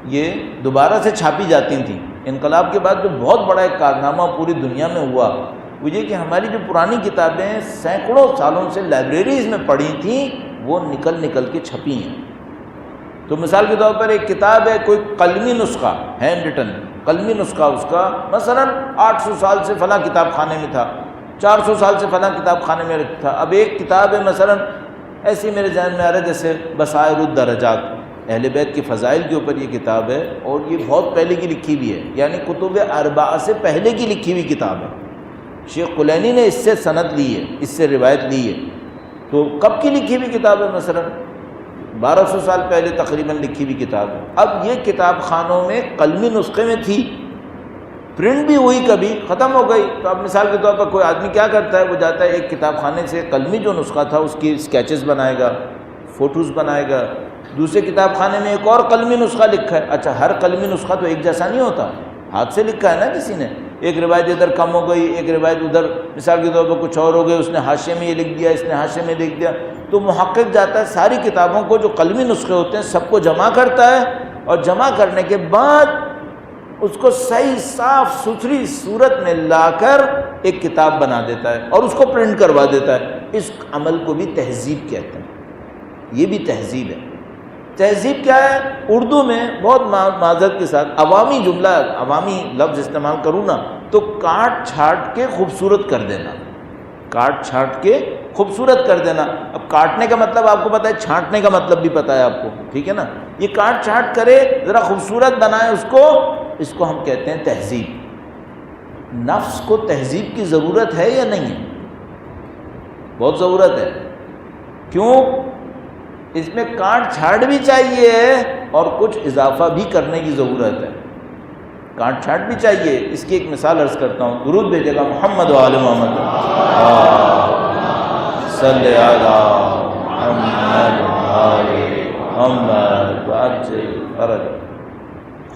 یہ دوبارہ سے چھاپی جاتی تھیں. انقلاب کے بعد جو بہت بڑا ایک کارنامہ پوری دنیا میں ہوا وہ یہ کہ ہماری جو پرانی کتابیں سینکڑوں سالوں سے لائبریریز میں پڑھی تھیں وہ نکل کے چھپی ہیں. تو مثال کے طور پر ایک کتاب ہے، کوئی قلمی نسخہ، ہینڈ ریٹن قلمی نسخہ، اس کا مثلا 800 سال سے فلاں کتاب خانے میں تھا، 400 سال سے فلاں کتاب خانے میں تھا. اب ایک کتاب ہے مثلا ایسی میرے ذہن میں آ رہا ہے جیسے بصائر الدرجات، اہل بیت کے فضائل کے اوپر یہ کتاب ہے، اور یہ بہت پہلے کی لکھی ہوئی ہے، یعنی کتب اربعہ سے پہلے کی لکھی ہوئی کتاب ہے. شیخ کلینی نے اس سے سند لی ہے، اس سے روایت لی ہے. تو کب کی لکھی ہوئی کتاب ہے؟ مثلا 1200 سال پہلے تقریباً لکھی ہوئی کتاب ہے. اب یہ کتاب خانوں میں قلمی نسخے میں تھی، پرنٹ بھی ہوئی، کبھی ختم ہو گئی. تو اب مثال کے طور پر کوئی آدمی کیا کرتا ہے، وہ جاتا ہے ایک کتاب خانے سے قلمی جو نسخہ تھا اس کی اسکیچز بنائے گا، فوٹوز بنائے گا. دوسرے کتاب خانے میں ایک اور قلمی نسخہ لکھا ہے. اچھا، ہر قلمی نسخہ تو ایک جیسا نہیں ہوتا، ہاتھ سے لکھا ہے نا کسی نے. ایک روایت ادھر کم ہو گئی، ایک روایت ادھر مثال کے طور پر کچھ اور ہو گئی، اس نے حاشیے میں یہ لکھ دیا، اس نے حاشیے میں لکھ دیا. تو محقق جاتا ہے ساری کتابوں کو جو قلمی نسخے ہوتے ہیں سب کو جمع کرتا ہے، اور جمع کرنے کے بعد اس کو صحیح صاف ستھری صورت میں لا کر ایک کتاب بنا دیتا ہے اور اس کو پرنٹ کروا دیتا ہے. اس عمل کو بھی تہذیب کہتے ہیں. یہ بھی تہذیب ہے. تہذیب کیا ہے؟ اردو میں بہت معذرت کے ساتھ عوامی جملہ، عوامی لفظ استعمال کروں نا تو کاٹ چھانٹ کے خوبصورت کر دینا، کاٹ چھانٹ کے خوبصورت کر دینا. اب کاٹنے کا مطلب آپ کو پتہ ہے، چھانٹنے کا مطلب بھی پتہ ہے آپ کو، ٹھیک ہے نا. یہ کاٹ چھانٹ کرے، ذرا خوبصورت بنائے اس کو ہم کہتے ہیں تہذیب. نفس کو تہذیب کی ضرورت ہے یا نہیں ہے؟ بہت ضرورت ہے. کیوں؟ اس میں کاٹ چھانٹ بھی چاہیے اور کچھ اضافہ بھی کرنے کی ضرورت ہے. کاٹ چھانٹ بھی چاہیے. اس کی ایک مثال عرض کرتا ہوں. درود بھیجے گا محمد و آل محمد. صلی علی محمد و آل محمد وعجل فرج۔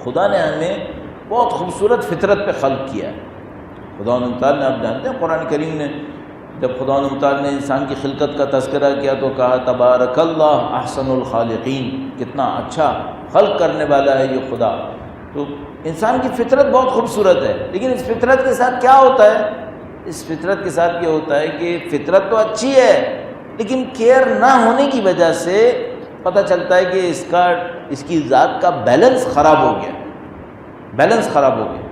خدا نے ہمیں بہت خوبصورت فطرت پہ خلق کیا ہے۔ خدا تعالیٰ نے، آپ جانتے ہیں قرآن کریم نے جب خدا تعالیٰ نے انسان کی خلقت کا تذکرہ کیا تو کہا تبارک اللہ احسن الخالقین، کتنا اچھا خلق کرنے والا ہے یہ خدا۔ تو انسان کی فطرت بہت خوبصورت ہے، لیکن اس فطرت کے ساتھ کیا ہوتا ہے؟ اس فطرت کے ساتھ یہ ہوتا ہے کہ فطرت تو اچھی ہے لیکن کیئر نہ ہونے کی وجہ سے پتہ چلتا ہے کہ اس کی ذات کا بیلنس خراب ہو گیا، بیلنس خراب ہو گیا۔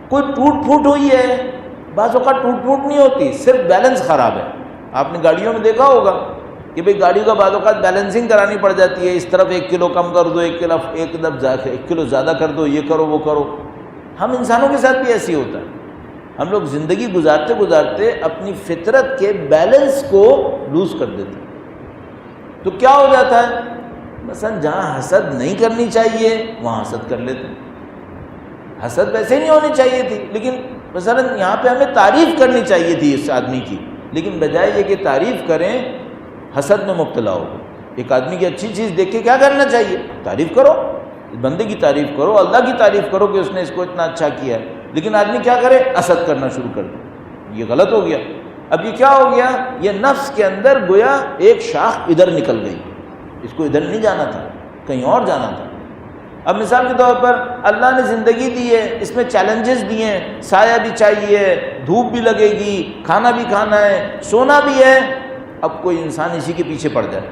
کوئی ٹوٹ پھوٹ ہوئی ہے، بعض اوقات ٹوٹ پھوٹ نہیں ہوتی، صرف بیلنس خراب ہے۔ آپ نے گاڑیوں میں دیکھا ہوگا کہ بھئی گاڑیوں کا بعض اوقات بیلنسنگ کرانی پڑ جاتی ہے، اس طرف 1 کلو کم کر دو، 1 کلو زیادہ کر دو، یہ کرو وہ کرو۔ ہم انسانوں کے ساتھ بھی ایسی ہوتا ہے، ہم لوگ زندگی گزارتے گزارتے اپنی فطرت کے بیلنس کو لوز کر دیتے ہیں۔ تو کیا ہو جاتا ہے؟ مثلا جہاں حسد نہیں کرنی چاہیے وہاں حسد کر لیتے ہیں۔ حسد ویسے نہیں ہونی چاہیے تھی، لیکن مثلا یہاں پہ ہمیں تعریف کرنی چاہیے تھی اس آدمی کی، لیکن بجائے یہ کہ تعریف کریں حسد میں مبتلا ہو۔ ایک آدمی کی اچھی چیز دیکھ کے کیا کرنا چاہیے؟ تعریف کرو، بندے کی تعریف کرو، اللہ کی تعریف کرو کہ اس نے اس کو اتنا اچھا کیا ہے۔ لیکن آدمی کیا کرے؟ حسد کرنا شروع کر دے، یہ غلط ہو گیا۔ اب یہ کیا ہو گیا؟ یہ نفس کے اندر گویا ایک شاخ ادھر نکل گئی، اس کو ادھر نہیں جانا تھا، کہیں اور جانا تھا۔ اب مثال کے طور پر اللہ نے زندگی دی ہے، اس میں چیلنجز دیے ہیں، سایہ بھی چاہیے، دھوپ بھی لگے گی، کھانا بھی کھانا ہے، سونا بھی ہے۔ اب کوئی انسان اسی کے پیچھے پڑ جائے،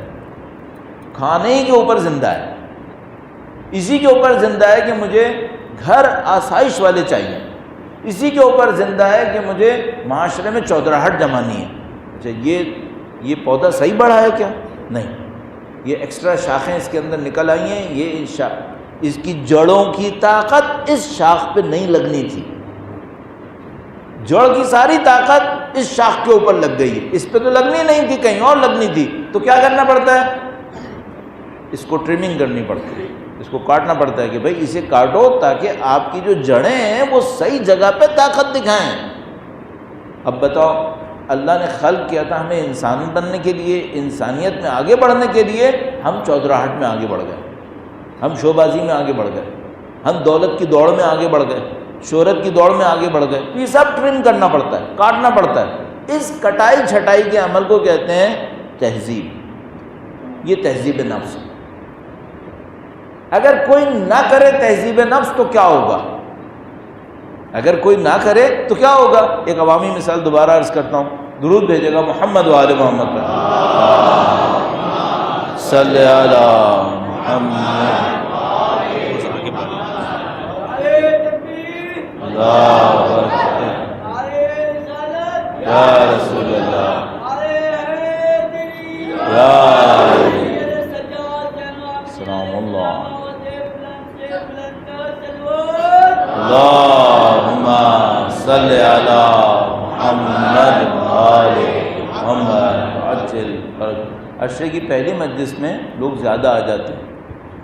کھانے ہی کے اوپر زندہ ہے، اسی کے اوپر زندہ ہے کہ مجھے گھر آسائش والے چاہیے، اسی کے اوپر زندہ ہے کہ مجھے معاشرے میں چودراہٹ جمانی ہے۔ اچھا یہ پودا صحیح بڑھا ہے کیا؟ نہیں، یہ ایکسٹرا شاخیں اس کے اندر نکل آئی ہیں، یہ اس کی جڑوں کی طاقت اس شاخ پہ نہیں لگنی تھی، جڑ کی ساری طاقت اس شاخ کے اوپر لگ گئی ہے، اس پہ تو لگنی نہیں تھی، کہیں اور لگنی تھی۔ تو کیا کرنا پڑتا ہے؟ اس کو ٹریمنگ کرنی پڑتی ہے، اس کو کاٹنا پڑتا ہے کہ بھائی اسے کاٹو تاکہ آپ کی جو جڑیں ہیں وہ صحیح جگہ پہ طاقت دکھائیں۔ اب بتاؤ، اللہ نے خلق کیا تھا ہمیں انسان بننے کے لیے، انسانیت میں آگے بڑھنے کے لیے، ہم چودراہٹ میں آگے بڑھ گئے، ہم شوبازی میں آگے بڑھ گئے، ہم دولت کی دوڑ میں آگے بڑھ گئے، شہرت کی دوڑ میں آگے بڑھ گئے۔ یہ سب ٹرم کرنا پڑتا ہے، کاٹنا پڑتا ہے۔ اس کٹائی چھٹائی کے عمل کو کہتے ہیں تہذیب، یہ تہذیب نفس۔ اگر کوئی نہ کرے تہذیب نفس تو کیا ہوگا؟ اگر کوئی نہ کرے تو کیا ہوگا؟ ایک عوامی مثال دوبارہ عرض کرتا ہوں، درود بھیجے گا محمد و آل محمد پر، صلی علی محمد، اللہ اکبر، یا رسول اللہ، یا سلام اللہ، اللہم صلی علی محمد آل محمد عجل فرج۔ عشرے کی پہلی مجلس میں لوگ زیادہ آ جاتے ہیں،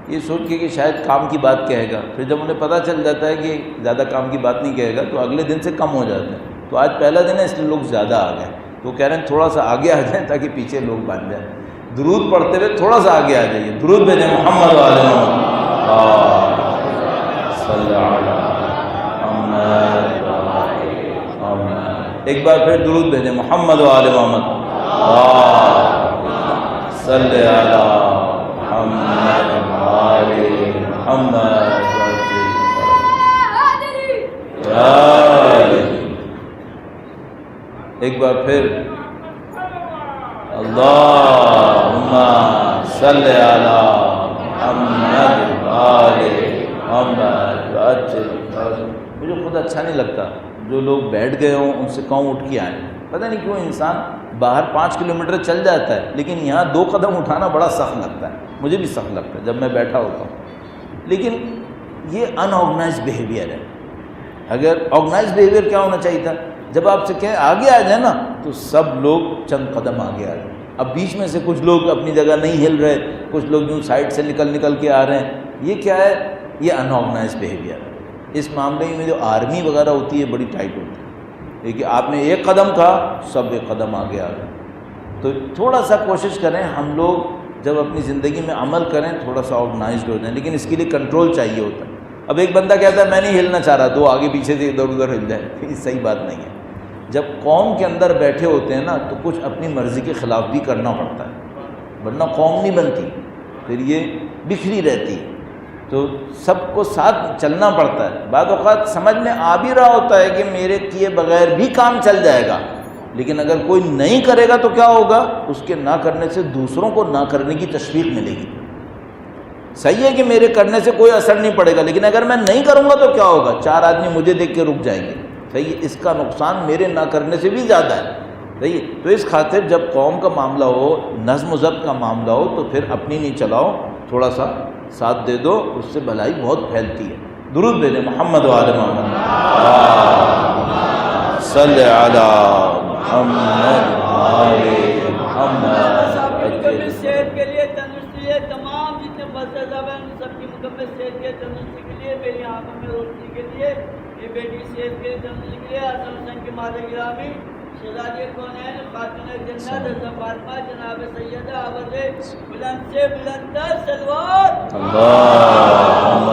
یہ سوچ کے کہ شاید کام کی بات کہے گا، پھر جب انہیں پتہ چل جاتا ہے کہ زیادہ کام کی بات نہیں کہے گا تو اگلے دن سے کم ہو جاتے ہیں۔ تو آج پہلا دن ہے اس لیے لوگ زیادہ آ گئے، تو کہہ رہے ہیں تھوڑا سا آگے آ جائیں تاکہ پیچھے لوگ بن جائیں۔ درود پڑھتے ہوئے تھوڑا سا آگے آ جائیے، درود بھیجیں محمد و آل محمد، صلی علی محمد، ایک بار پھر درود بھیجیں محمد و آل محمد، صلی علی محمد آل محمد، ایک بار پھر اللہم صلی علی محمد آل محمد۔ مجھے خود اچھا نہیں لگتا جو لوگ بیٹھ گئے ہوں ان سے کہوں اٹھ کے آئیں، پتہ نہیں کیوں انسان باہر 5 کلومیٹر چل جاتا ہے لیکن یہاں 2 قدم اٹھانا بڑا سخت لگتا ہے، مجھے بھی سخت لگتا ہے جب میں بیٹھا ہوتا ہوں۔ لیکن یہ ان آرگنائز بیہیویئر ہے۔ اگر آرگنائز بیہیویئر کیا ہونا چاہیے تھا؟ جب آپ سے کہیں آگے آ جائیں نا تو سب لوگ چند قدم آگے آ جائیں۔ اب بیچ میں سے کچھ لوگ اپنی جگہ نہیں ہل رہے، کچھ لوگ یوں سائڈ سے نکل کے آ رہے ہیں، یہ کیا ہے؟ یہ ان آرگنائز بیہیویئر ہے۔ اس معاملے میں جو آرمی وغیرہ ہوتی ہے بڑی ٹائٹ ہوتی ہے، لیکن آپ نے 1 قدم کہا سب 1 قدم آگے آ گئے۔ تو تھوڑا سا کوشش کریں ہم لوگ جب اپنی زندگی میں عمل کریں تھوڑا سا آرگنائزڈ ہو جائیں، لیکن اس کے لیے کنٹرول چاہیے ہوتا ہے۔ اب ایک بندہ کہتا ہے میں نہیں ہلنا چاہ رہا، تو آگے پیچھے سے ادھر ادھر ہل جائے، یہ صحیح بات نہیں ہے۔ جب قوم کے اندر بیٹھے ہوتے ہیں نا تو کچھ اپنی مرضی کے خلاف بھی کرنا پڑتا ہے، ورنہ قوم نہیں بنتی، پھر یہ بکھری رہتی ہے۔ تو سب کو ساتھ چلنا پڑتا ہے۔ بعض اوقات سمجھ میں آ بھی رہا ہوتا ہے کہ میرے کیے بغیر بھی کام چل جائے گا، لیکن اگر کوئی نہیں کرے گا تو کیا ہوگا؟ اس کے نہ کرنے سے دوسروں کو نہ کرنے کی تشویق ملے گی۔ صحیح ہے کہ میرے کرنے سے کوئی اثر نہیں پڑے گا، لیکن اگر میں نہیں کروں گا تو کیا ہوگا؟ 4 آدمی مجھے دیکھ کے رک جائیں گے۔ صحیح ہے، اس کا نقصان میرے نہ کرنے سے بھی زیادہ ہے۔ صحیح ہے، تو اس خاطر جب قوم کا معاملہ ہو، نظم و ضبط کا معاملہ ہو، تو پھر اپنی نہیں چلاؤ، تھوڑا سا ساتھ دے دو، اس سے بھلائی بہت پھیلتی ہے۔ درود بھیجیں محمد و آل محمد، صلی علی محمد و آل محمد۔ مکمل صحت کے لیے، تندرستی ہے، تمام جتنے مسئلے صاحب ہیں ان سب کی مکمل صحت کے تندرستی کے لیے، میری آنکھوں میں روشنی کے لیے، یہ بیٹی صحت کے لیے تندرستی کے لیے، حسن حسین کے مالک گرامی، شہزادی کونین، خاتون جنت حضرت فاطمہ، جناب سیدہ آواز بلند سے بلند تر صلوات، اللہم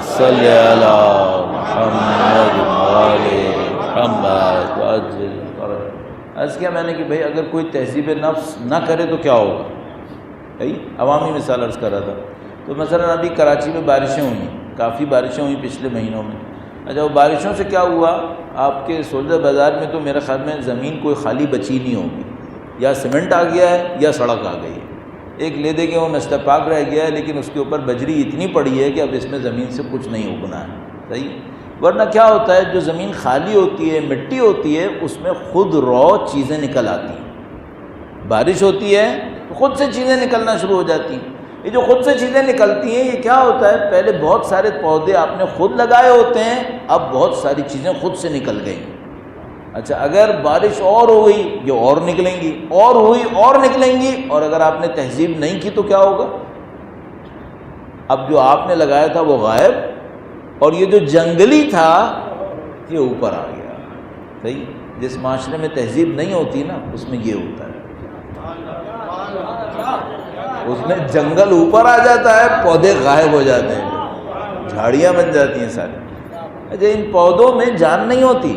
صلی علی محمد و آل محمد وعجل فرج۔ عرض کیا میں نے کہ بھئی اگر کوئی تہذیب نفس نہ کرے تو کیا ہوگا؟ عوامی مثال عرض کر رہا تھا، تو مثلا ابھی کراچی میں بارشیں ہوئیں، کافی بارشیں ہوئیں پچھلے مہینوں میں۔ اچھا، وہ بارشوں سے کیا ہوا؟ آپ کے سولجر بازار میں تو میرے خیال میں زمین کوئی خالی بچی نہیں ہوگی، یا سیمنٹ آ گیا ہے یا سڑک آ گئی ہے۔ ایک لے دے کے وہ نشتہ پاک رہ گیا ہے، لیکن اس کے اوپر بجری اتنی پڑی ہے کہ اب اس میں زمین سے کچھ نہیں اگنا ہے۔ صحیح، ورنہ کیا ہوتا ہے جو زمین خالی ہوتی ہے، مٹی ہوتی ہے، اس میں خود رو چیزیں نکل آتی ہیں۔ بارش ہوتی ہے تو خود سے چیزیں نکلنا شروع ہو جاتی ہیں۔ یہ جو خود سے چیزیں نکلتی ہیں، یہ کیا ہوتا ہے؟ پہلے بہت سارے پودے آپ نے خود لگائے ہوتے ہیں، اب بہت ساری چیزیں خود سے نکل گئیں۔ اچھا، اگر بارش اور ہوئی یہ اور نکلیں گی، اور ہوئی اور نکلیں گی، اور اگر آپ نے تہذیب نہیں کی تو کیا ہوگا؟ اب جو آپ نے لگایا تھا وہ غائب، اور یہ جو جنگلی تھا یہ اوپر آ گیا۔ صحیح، جس معاشرے میں تہذیب نہیں ہوتی نا اس میں یہ ہوتا ہے، اس میں جنگل اوپر آ جاتا ہے، پودے غائب ہو جاتے ہیں، جھاڑیاں بن جاتی ہیں ساری۔ اچھا، ان پودوں میں جان نہیں ہوتی،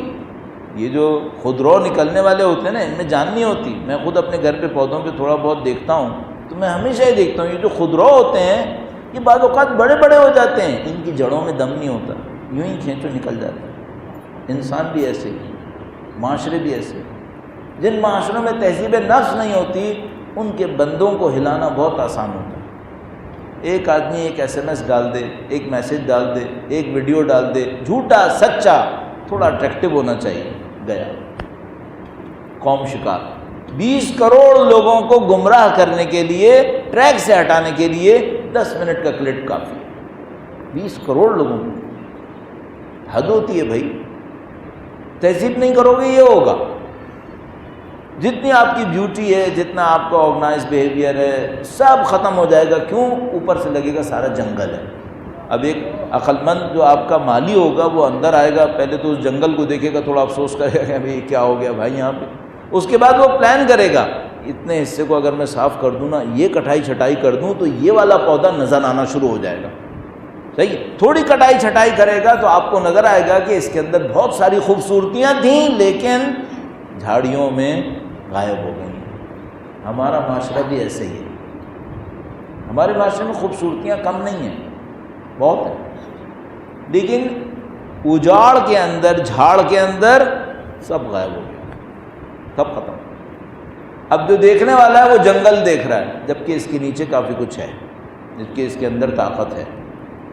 یہ جو خودرو نکلنے والے ہوتے ہیں نا ان میں جان نہیں ہوتی۔ میں خود اپنے گھر پہ پودوں پہ تھوڑا بہت دیکھتا ہوں تو میں ہمیشہ یہ دیکھتا ہوں یہ جو خودرو ہوتے ہیں یہ بعض اوقات بڑے بڑے ہو جاتے ہیں، ان کی جڑوں میں دم نہیں ہوتا، یوں ہی کھینچو نکل جاتا ہے۔ انسان بھی ایسے ہی، معاشرے بھی ایسے، جن معاشروں میں تہذیب نفس نہیں ہوتی ان کے بندوں کو ہلانا بہت آسان ہوتا ہے۔ ایک آدمی ایک SMS ڈال دے، ایک میسج ڈال دے، ایک ویڈیو ڈال دے، جھوٹا سچا، تھوڑا اٹریکٹیو ہونا چاہیے، گیا قوم شکار۔ 20 کروڑ لوگوں کو گمراہ کرنے کے لیے، ٹریک سے ہٹانے کے لیے 10 منٹ کا کلپ کافی ہے۔ 20 کروڑ لوگوں کو، حد ہوتی ہے بھائی۔ تہذیب نہیں کرو گے یہ ہوگا۔ جتنی آپ کی بیوٹی ہے، جتنا آپ کا آرگنائز بیہیویئر ہے، سب ختم ہو جائے گا۔ کیوں؟ اوپر سے لگے گا سارا جنگل ہے۔ اب ایک عقل مند جو آپ کا مالی ہوگا وہ اندر آئے گا، پہلے تو اس جنگل کو دیکھے گا، تھوڑا افسوس کرے گا کہ بھائی کیا ہو گیا بھائی یہاں پہ۔ اس کے بعد وہ پلان کرے گا اتنے حصے کو اگر میں صاف کر دوں نا، یہ کٹائی چھٹائی کر دوں تو یہ والا پودا نظر آنا شروع ہو جائے گا۔ صحیح، تھوڑی کٹائی چھٹائی کرے گا تو آپ کو نظر آئے گا کہ اس کے اندر بہت ساری خوبصورتیاں تھیں لیکن جھاڑیوں میں غائب ہو گئی۔ ہمارا معاشرہ بھی ایسے ہی ہے، ہمارے معاشرے میں خوبصورتیاں کم نہیں ہیں، بہت ہیں، لیکن اجاڑ کے اندر، جھاڑ کے اندر سب غائب ہو گیا، سب ختم۔ اب جو دیکھنے والا ہے وہ جنگل دیکھ رہا ہے، جبکہ اس کے نیچے کافی کچھ ہے، جبکہ اس کے اندر طاقت ہے۔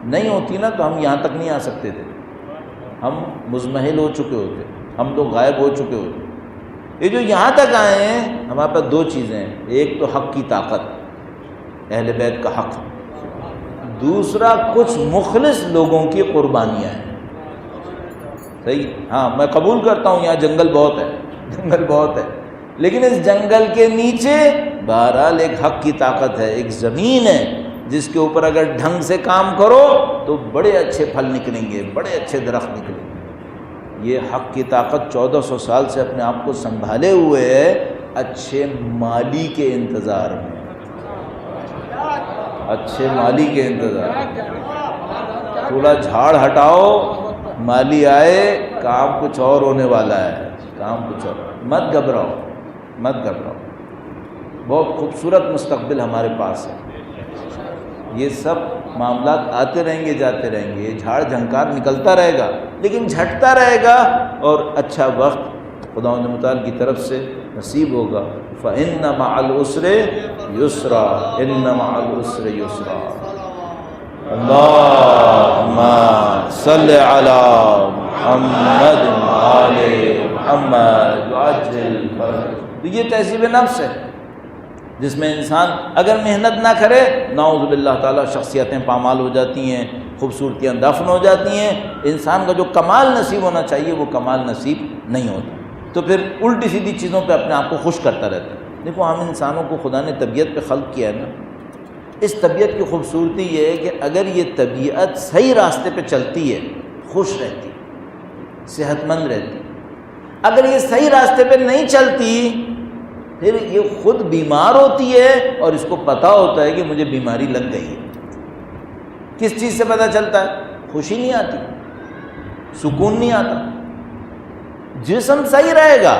نہیں ہوتی نا تو ہم یہاں تک نہیں آ سکتے تھے، ہم مزمحل ہو چکے ہوتے، ہم لوگ غائب ہو چکے ہوتے۔ یہ جو یہاں تک آئے ہیں ہمارے پاس 2 چیزیں ہیں، ایک تو حق کی طاقت، اہل بیت کا حق، دوسرا کچھ مخلص لوگوں کی قربانیاں ہیں۔ صحیح، ہاں میں قبول کرتا ہوں یہاں جنگل بہت ہے، جنگل بہت ہے، لیکن اس جنگل کے نیچے بہرحال ایک حق کی طاقت ہے، ایک زمین ہے جس کے اوپر اگر ڈھنگ سے کام کرو تو بڑے اچھے پھل نکلیں گے، بڑے اچھے درخت نکلیں گے۔ یہ حق کی طاقت 1400 سال سے اپنے آپ کو سنبھالے ہوئے ہے، اچھے مالی کے انتظار میں۔ اچھے مالی کے انتظار، تھوڑا جھاڑ ہٹاؤ، مالی آئے، کام کچھ اور ہونے والا ہے، کام کچھ اور، مت گھبراؤ، مت گھبراؤ، بہت خوبصورت مستقبل ہمارے پاس ہے۔ یہ سب معاملات آتے رہیں گے، جاتے رہیں گے، یہ جھاڑ جھنکار نکلتا رہے گا لیکن جھٹتا رہے گا، اور اچھا وقت خداوند متعال کی طرف سے نصیب ہوگا۔ فَإِنَّ مَعَ الْعُسْرِ يُسْرًا، إِنَّ مَعَ الْعُسْرِ يُسْرًا۔ اللہم صلی علی محمد وآل محمد وعجل فرجہ۔ تو یہ تہذیب نفس ہے جس میں انسان اگر محنت نہ کرے، نعوذ باللہ تعالیٰ شخصیتیں پامال ہو جاتی ہیں، خوبصورتیاں دفن ہو جاتی ہیں، انسان کا جو کمال نصیب ہونا چاہیے وہ کمال نصیب نہیں ہوتا، تو پھر الٹی سیدھی چیزوں پہ اپنے آپ کو خوش کرتا رہتا ہے۔ دیکھو ہم انسانوں کو خدا نے طبیعت پہ خلق کیا ہے نا، اس طبیعت کی خوبصورتی یہ ہے کہ اگر یہ طبیعت صحیح راستے پہ چلتی ہے خوش رہتی، صحت مند رہتی، اگر یہ صحیح راستے پہ نہیں چلتی پھر یہ خود بیمار ہوتی ہے، اور اس کو پتہ ہوتا ہے کہ مجھے بیماری لگ گئی ہے۔ کس چیز سے پتہ چلتا ہے؟ خوشی نہیں آتی، سکون نہیں آتا، جسم صحیح رہے گا۔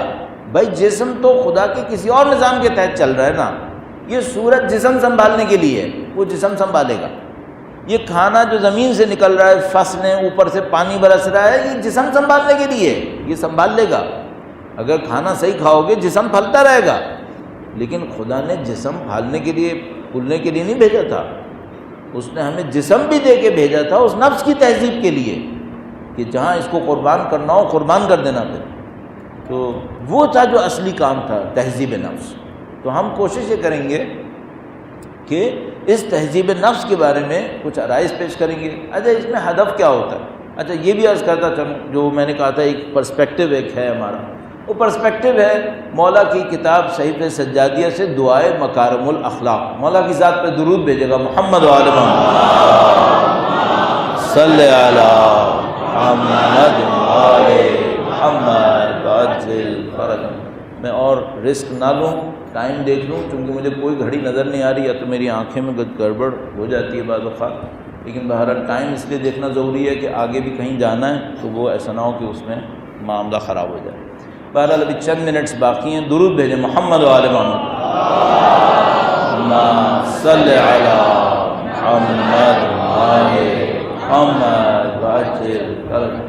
بھائی جسم تو خدا کے کسی اور نظام کے تحت چل رہا ہے نا، یہ سورج جسم سنبھالنے کے لیے ہے، وہ جسم سنبھالے گا۔ یہ کھانا جو زمین سے نکل رہا ہے، فصلیں اوپر سے پانی برس رہا ہے، یہ جسم سنبھالنے کے لیے، یہ سنبھال لے گا۔ اگر کھانا صحیح کھاؤ گے جسم پھلتا رہے گا، لیکن خدا نے جسم پھالنے کے لیے، پھولنے کے لیے نہیں بھیجا تھا، اس نے ہمیں جسم بھی دے کے بھیجا تھا اس نفس کی تہذیب کے لیے کہ جہاں اس کو قربان کرنا ہو قربان کر دینا پھر۔ تو وہ تھا جو اصلی کام تھا، تہذیب نفس۔ تو ہم کوشش یہ کریں گے کہ اس تہذیب نفس کے بارے میں کچھ عرائض پیش کریں گے۔ اچھا اس میں ہدف کیا ہوتا ہے؟ اچھا یہ بھی عرض کرتا چلوں، جو میں نے کہا تھا ایک پرسپیکٹیو ایک ہے ہمارا، وہ پرسپیکٹیو ہے مولا کی کتاب صحیفہ سجادیہ سے دعائے مکارم الاخلاق۔ مولا کی ذات پہ درود بھیجے گا، محمد و آل محمد صلی علی محمد و آل محمد وعجل فرجہ۔ میں اور رسک نہ لوں، ٹائم دیکھ لوں، چونکہ مجھے کوئی گھڑی نظر نہیں آ رہی، یا تو میری آنکھیں میں گڑبڑ ہو جاتی ہے بعض اوقات، لیکن بہرحال ٹائم اس لیے دیکھنا ضروری ہے کہ آگے بھی کہیں جانا ہے تو وہ ایسا نہ ہو کہ اس میں معاملہ خراب ہو جائے۔ بہرحال ابھی چند منٹس باقی ہیں، درود بھیجیں محمد و آل محمد صلی علی محمد و آل محمد وعجل فرجہ۔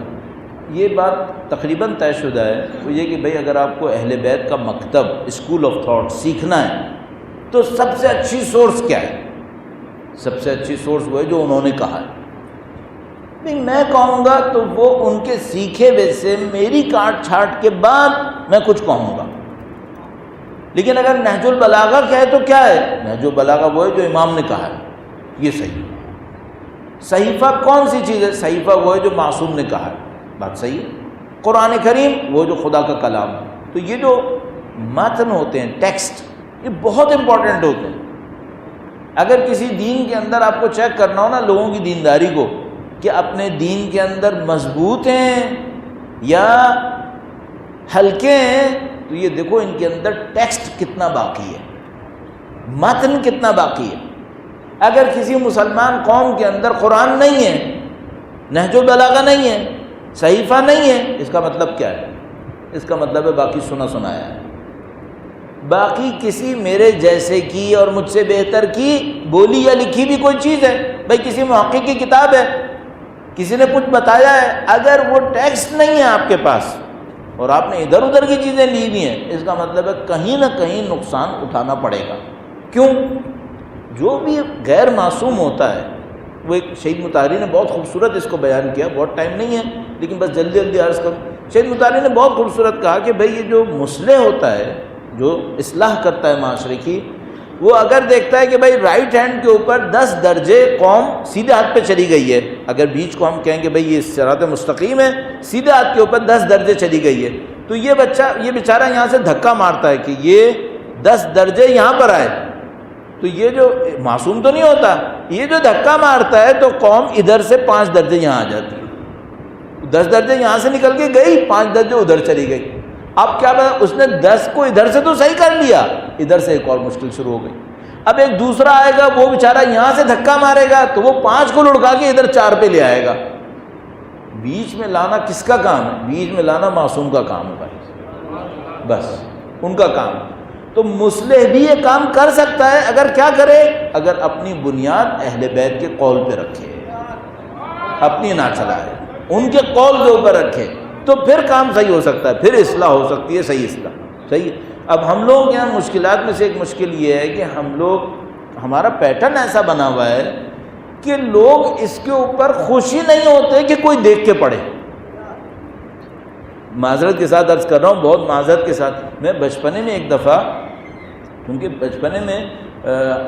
یہ بات تقریباً طے شدہ ہے، وہ یہ کہ بھئی اگر آپ کو اہل بیت کا مکتب، اسکول آف تھاٹ سیکھنا ہے تو سب سے اچھی سورس کیا ہے؟ سب سے اچھی سورس وہ ہے جو انہوں نے کہا ہے۔ نہیں میں کہوں گا تو وہ ان کے سیکھے ہوئے سے میری کاٹ چھاٹ کے بعد میں کچھ کہوں گا، لیکن اگر نہج البلاغہ کیا ہے تو کیا ہے؟ نہج البلاغہ وہ ہے جو امام نے کہا ہے، یہ صحیح ہے۔ صحیفہ کون سی چیز ہے؟ صحیفہ وہ ہے جو معصوم نے کہا ہے، بات صحیح ہے۔ قرآن کریم وہ جو خدا کا کلام ہے۔ تو یہ جو متن ہوتے ہیں، ٹیکسٹ، یہ بہت امپورٹنٹ ہوتے ہیں۔ اگر کسی دین کے اندر آپ کو چیک کرنا ہو نا لوگوں کی دینداری کو کہ اپنے دین کے اندر مضبوط ہیں یا ہلکے ہیں، تو یہ دیکھو ان کے اندر ٹیکسٹ کتنا باقی ہے، متن کتنا باقی ہے۔ اگر کسی مسلمان قوم کے اندر قرآن نہیں ہے، نہج البلاغہ نہیں ہے، صحیفہ نہیں ہے، اس کا مطلب کیا ہے؟ اس کا مطلب ہے باقی سنا سنایا ہے، باقی کسی میرے جیسے کی اور مجھ سے بہتر کی بولی یا لکھی بھی کوئی چیز ہے۔ بھائی کسی محقق کی کتاب ہے، کسی نے کچھ بتایا ہے، اگر وہ ٹیکسٹ نہیں ہے آپ کے پاس اور آپ نے ادھر ادھر کی چیزیں لی ہوئی ہیں، اس کا مطلب ہے کہیں نہ کہیں نقصان اٹھانا پڑے گا۔ کیوں؟ جو بھی غیر معصوم ہوتا ہے، وہ ایک شہید مطہری نے بہت خوبصورت اس کو بیان کیا، بہت ٹائم نہیں ہے لیکن بس جلدی جلدی عرض کروں۔ شہید مطہری نے بہت خوبصورت کہا کہ بھئی یہ جو مصلح ہوتا ہے، جو اصلاح کرتا ہے معاشرے کی، وہ اگر دیکھتا ہے کہ بھئی رائٹ ہینڈ کے اوپر 10 درجے قوم سیدھے ہاتھ پہ چلی گئی ہے، اگر بیچ کو ہم کہیں کہ بھئی یہ صراط مستقیم ہے، سیدھے ہاتھ کے اوپر 10 درجے چلی گئی ہے، تو یہ بیچارہ یہاں سے دھکا مارتا ہے کہ یہ 10 درجے یہاں پر آئے، تو یہ جو معصوم تو نہیں ہوتا، یہ جو دھکا مارتا ہے تو قوم ادھر سے 5 درجے یہاں آ جاتی ہے، 10 درجے یہاں سے نکل کے گئی، 5 درجے ادھر چلی گئی۔ اب کیا پتا، اس نے 10 کو ادھر سے تو صحیح کر لیا، ادھر سے ایک اور مشکل شروع ہو گئی۔ اب ایک دوسرا آئے گا، وہ بیچارہ یہاں سے دھکا مارے گا تو وہ 5 کو لڑکا کے ادھر 4 پہ لے آئے گا۔ بیچ میں لانا کس کا کام ہے؟ بیچ میں لانا معصوم کا کام ہے بھائی، بس ان کا کام۔ تو مصلح بھی یہ کام کر سکتا ہے، اگر کیا کرے؟ اگر اپنی بنیاد اہل بیت کے قول پہ رکھے، اپنی نہ چلائے، ان کے قول کے اوپر رکھے، تو پھر کام صحیح ہو سکتا ہے، پھر اصلاح ہو سکتی ہے، صحیح اصلاح صحیح۔ اب ہم لوگ یہاں مشکلات میں سے ایک مشکل یہ ہے کہ ہمارا پیٹرن ایسا بنا ہوا ہے کہ لوگ اس کے اوپر خوش ہی نہیں ہوتے کہ کوئی دیکھ کے پڑھے۔ معذرت کے ساتھ عرض کر رہا ہوں، بہت معذرت کے ساتھ، میں بچپنے میں ایک دفعہ، کیونکہ بچپنے میں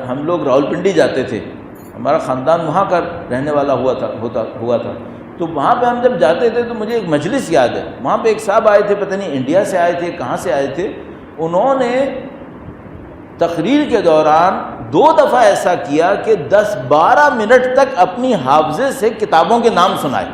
ہم لوگ راولپنڈی جاتے تھے، ہمارا خاندان وہاں کا رہنے والا ہوا تھا، تو وہاں پہ ہم جب جاتے تھے تو مجھے ایک مجلس یاد ہے، وہاں پہ ایک صاحب آئے تھے، پتہ نہیں انڈیا سے آئے تھے، کہاں سے آئے تھے، انہوں نے تقریر کے دوران 2 دفعہ ایسا کیا کہ 10-12 منٹ تک اپنی حافظے سے کتابوں کے نام سنائے۔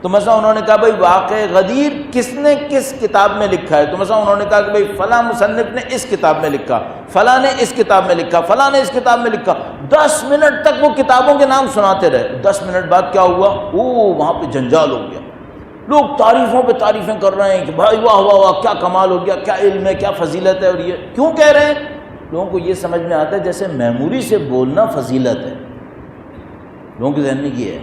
تو مثلا انہوں نے کہا بھائی واقع غدیر کس نے کس کتاب میں لکھا ہے، تو مثلا انہوں نے کہا کہ بھائی فلاں مصنف نے اس کتاب میں لکھا، فلاں نے اس کتاب میں لکھا، فلاں نے اس کتاب میں لکھا۔ 10 منٹ تک وہ کتابوں کے نام سناتے رہے۔ 10 منٹ بعد کیا ہوا؟ وہاں پہ جنجال ہو گیا، لوگ تعریفوں پہ تعریفیں کر رہے ہیں کہ بھائی واہ واہ واہ کیا کمال ہو گیا، کیا علم ہے، کیا فضیلت ہے۔ اور یہ کیوں کہہ رہے ہیں؟ لوگوں کو یہ سمجھ میں آتا ہے جیسے میموری سے بولنا فضیلت ہے، لوگوں کے ذہن میں یہ ہے۔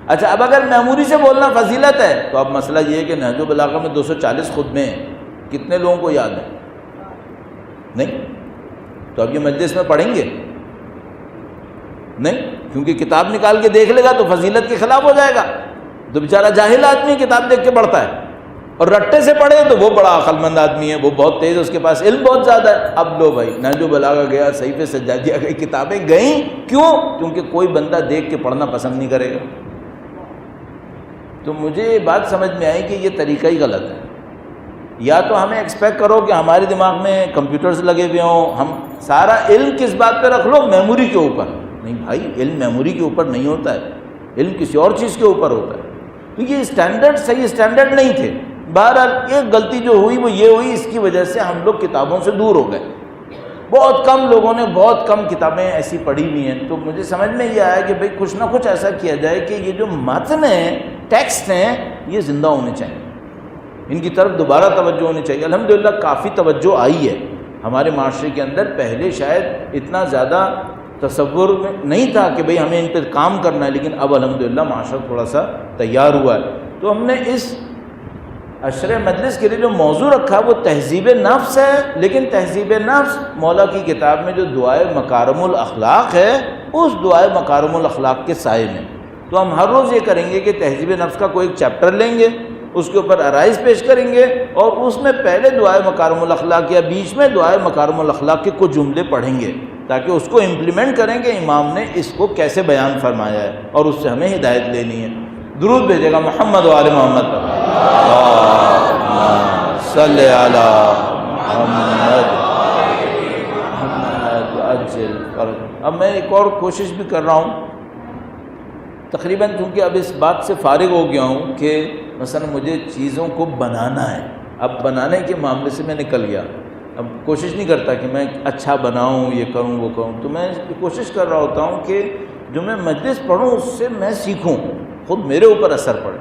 اچھا، اب اگر میموری سے بولنا فضیلت ہے تو اب مسئلہ یہ ہے کہ نہج البلاغہ میں 240 خطبے ہیں، کتنے لوگوں کو یاد ہیں؟ نہیں، تو اب یہ مجلس میں پڑھیں گے نہیں، کیونکہ کتاب نکال کے دیکھ لے گا تو فضیلت کے خلاف ہو جائے گا، تو بیچارہ جاہل آدمی کتاب دیکھ کے پڑھتا ہے، اور رٹے سے پڑھے تو وہ بڑا عقل مند آدمی ہے، وہ بہت تیز، اس کے پاس علم بہت زیادہ ہے۔ اب لو بھائی، نہج البلاغہ گیا، صحیفے سجادیہ گئی، کتابیں گئیں، کیوں؟ کیونکہ کوئی بندہ دیکھ کے پڑھنا پسند نہیں کرے گا۔ تو مجھے یہ بات سمجھ میں آئی کہ یہ طریقہ ہی غلط ہے۔ یا تو ہمیں ایکسپیکٹ کرو کہ ہمارے دماغ میں کمپیوٹرز لگے ہوئے ہوں، ہم سارا علم کس بات پہ رکھ لو؟ میموری کے اوپر۔ نہیں بھائی، علم میموری کے اوپر نہیں ہوتا ہے، علم کسی اور چیز کے اوپر ہوتا ہے۔ تو یہ اسٹینڈرڈ صحیح اسٹینڈرڈ نہیں تھے۔ بہرحال ایک غلطی جو ہوئی وہ یہ ہوئی، اس کی وجہ سے ہم لوگ کتابوں سے دور ہو گئے، بہت کم لوگوں نے بہت کم کتابیں ایسی پڑھی ہوئی ہیں۔ تو مجھے سمجھ میں یہ آیا کہ بھئی کچھ نہ کچھ ایسا کیا جائے کہ یہ جو متن ہیں، ٹیکسٹ ہیں، یہ زندہ ہونے چاہیے، ان کی طرف دوبارہ توجہ ہونی چاہیے۔ الحمدللہ کافی توجہ آئی ہے ہمارے معاشرے کے اندر، پہلے شاید اتنا زیادہ تصور میں نہیں تھا کہ بھئی ہمیں ان پہ کام کرنا ہے، لیکن اب الحمدللہ معاشرہ تھوڑا سا تیار ہوا ہے۔ تو ہم نے اس عشر مجلس کے لیے جو موضوع رکھا وہ تہذیب نفس ہے، لیکن تہذیب نفس مولا کی کتاب میں جو دعائے مکارم الاخلاق ہے، اس دعائے مکارم الاخلاق کے سائے میں۔ تو ہم ہر روز یہ کریں گے کہ تہذیب نفس کا کوئی ایک چیپٹر لیں گے، اس کے اوپر عرائض پیش کریں گے، اور اس میں پہلے دعائے مکارم الاخلاق یا بیچ میں دعائے مکارم الاخلاق کے کچھ جملے پڑھیں گے، تاکہ اس کو امپلیمنٹ کریں کہ امام نے اس کو کیسے بیان فرمایا ہے، اور اس سے ہمیں ہدایت لینی ہے۔ درود بھیجے گا محمد و آل محمد پر، صلی علی محمد عجل فرج۔ اب میں ایک اور کوشش بھی کر رہا ہوں، تقریباً کیونکہ اب اس بات سے فارغ ہو گیا ہوں کہ مثلا مجھے چیزوں کو بنانا ہے، اب بنانے کے معاملے سے میں نکل گیا، اب کوشش نہیں کرتا کہ میں اچھا بناؤں، یہ کروں وہ کروں، تو میں کوشش کر رہا ہوتا ہوں کہ جو میں مجلس پڑھوں اس سے میں سیکھوں، خود میرے اوپر اثر پڑے۔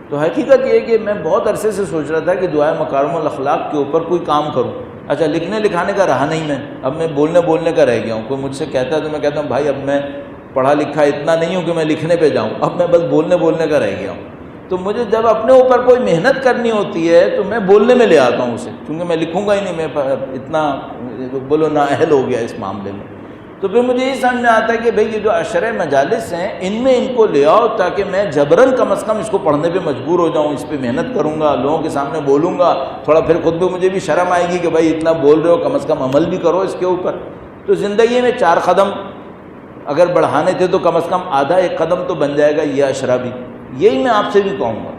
تو حقیقت یہ کہ میں بہت عرصے سے سوچ رہا تھا کہ دعائے مکارم الاخلاق کے اوپر کوئی کام کروں۔ اچھا، لکھنے لکھانے کا رہا نہیں میں، اب میں بولنے کا رہ گیا ہوں۔ کوئی مجھ سے کہتا ہے تو میں کہتا ہوں بھائی اب میں پڑھا لکھا اتنا نہیں ہوں کہ میں لکھنے پہ جاؤں، اب میں بس بولنے کا رہ گیا ہوں۔ تو مجھے جب اپنے اوپر کوئی محنت کرنی ہوتی ہے تو میں بولنے میں لے آتا ہوں اسے، کیونکہ میں لکھوں گا ہی نہیں، میں اتنا بولو نااہل ہو گیا اس معاملے میں۔ تو پھر مجھے یہ سمجھ میں آتا ہے کہ بھئی یہ جو عشرہ مجالس ہیں ان میں ان کو لے آؤ، تاکہ میں جبراً کم از کم اس کو پڑھنے پہ مجبور ہو جاؤں، اس پہ محنت کروں گا، لوگوں کے سامنے بولوں گا، تھوڑا پھر خود بھی مجھے بھی شرم آئے گی کہ بھائی اتنا بول رہے ہو، کم از کم عمل بھی کرو اس کے اوپر۔ تو زندگی میں 4 قدم اگر بڑھانے تھے تو کم از کم آدھا 1 قدم تو بن جائے گا یہ عشرہ بھی۔ یہی میں آپ سے بھی کہوں گا،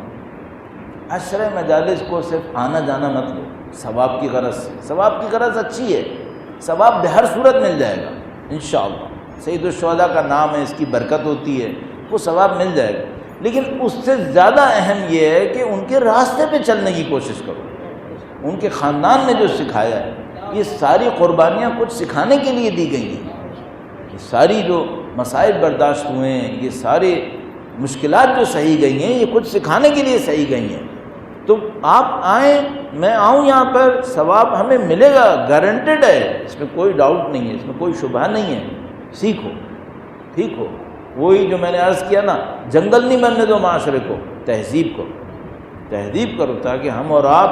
عشرہ مجالس کو صرف آنا جانا مت لو ثواب کی غرض سے، ثواب کی غرض اچھی ہے، ثواب بہر صورت مل جائے گا انشاءاللہ، سید الشہداء کا نام ہے، اس کی برکت ہوتی ہے، وہ ثواب مل جائے گا۔ لیکن اس سے زیادہ اہم یہ ہے کہ ان کے راستے پہ چلنے کی کوشش کرو، ان کے خاندان نے جو سکھایا ہے یہ ساری قربانیاں کچھ سکھانے کے لیے دی گئی ہیں. یہ ساری جو مسائل برداشت ہوئے ہیں، یہ سارے مشکلات جو سہی گئی ہیں، یہ کچھ سکھانے کے لیے سہی گئی ہیں. تو آپ آئیں، میں آؤں یہاں پر، ثواب ہمیں ملے گا، گارنٹیڈ ہے، اس میں کوئی ڈاؤٹ نہیں ہے، اس میں کوئی شبہ نہیں ہے. سیکھو، ٹھیک ہو. وہی جو میں نے عرض کیا نا، جنگل نہیں بننے دو معاشرے کو، تہذیب کو تہذیب کرو، تاکہ ہم اور آپ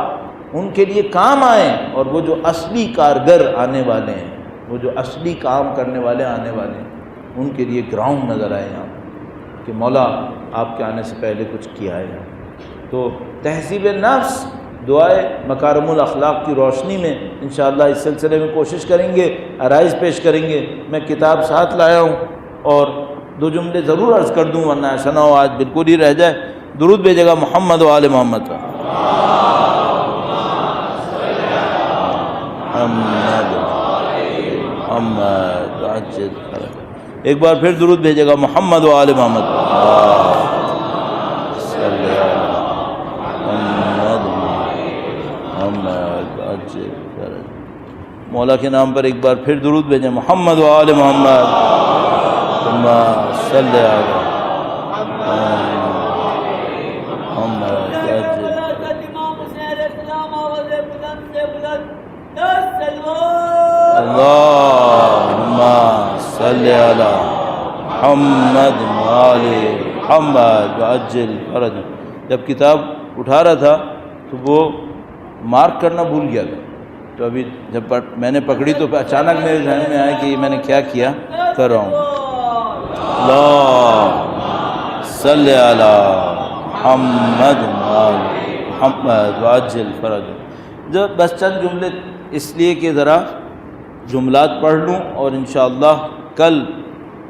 ان کے لیے کام آئیں، اور وہ جو اصلی کارگر آنے والے ہیں، وہ جو اصلی کام کرنے والے آنے والے ہیں، ان کے لیے گراؤنڈ نظر آئے یہاں کہ مولا آپ کے آنے سے پہلے کچھ کیا ہے. تو تہذیب نفس، دعائے مکارم الاخلاق کی روشنی میں انشاءاللہ اس سلسلے میں کوشش کریں گے، عرائض پیش کریں گے. میں کتاب ساتھ لایا ہوں اور 2 جملے ضرور عرض کر دوں، ورنہ ایسا نہ ہو آج بالکل ہی رہ جائے. درود بھیجے گا محمد و آل محمد پر. ایک بار پھر درود بھیجے گا محمد و آل محمد پر. مولا کے نام پر ایک بار پھر درود بھیجیں، محمد و آل محمد. صلی اللہ اللہم صلی علی محمد و آل محمد وعجل فرج. جب کتاب اٹھا رہا تھا تو وہ مارک کرنا بھول گیا تھا، تو ابھی جب میں نے پکڑی تو اچانک میرے ذہن میں آیا کہ میں نے کیا کر رہا ہوں. اللہم صلی علی محمد و آل محمد وعجل فرج. جو بس چند جملے اس لیے کہ ذرا جملات پڑھ لوں، اور انشاءاللہ کل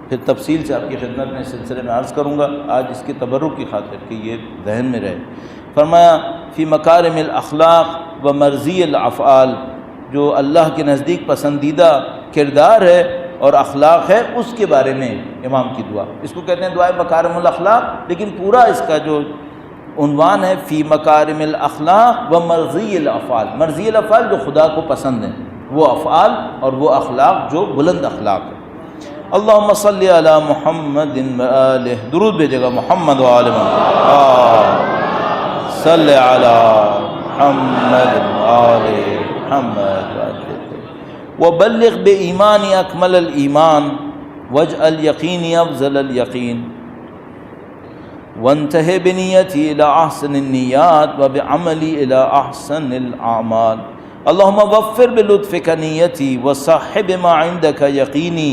پھر تفصیل سے آپ کی خدمت میں اس سلسلے میں عرض کروں گا. آج اس کے تبرک کی خاطر کہ یہ ذہن میں رہے. فرمایا فی مکارم الاخلاق و مرضی الافعال، جو اللہ کے نزدیک پسندیدہ کردار ہے اور اخلاق ہے، اس کے بارے میں امام کی دعا. اس کو کہتے ہیں دعائے مکارم الاخلاق، لیکن پورا اس کا جو عنوان ہے فی مکارم الاخلاق و مرضی الافعال. مرضی الافعال جو خدا کو پسند ہیں، وہ افعال، اور وہ اخلاق جو بلند اخلاق ہے. اللہم صلی علی محمد و آلہ. درود بھیجے گا محمد و آل محمد. صلی علی محمد و آل محمد. وبلغ بإیمانی اکمل الایمان واجعل یقینی افضل الیقین وانتہے بنیتی الى احسن النیات وبعملی الى احسن الاعمال. اللہم وفر بلطفک نیتی وصحب ما عندک یقینی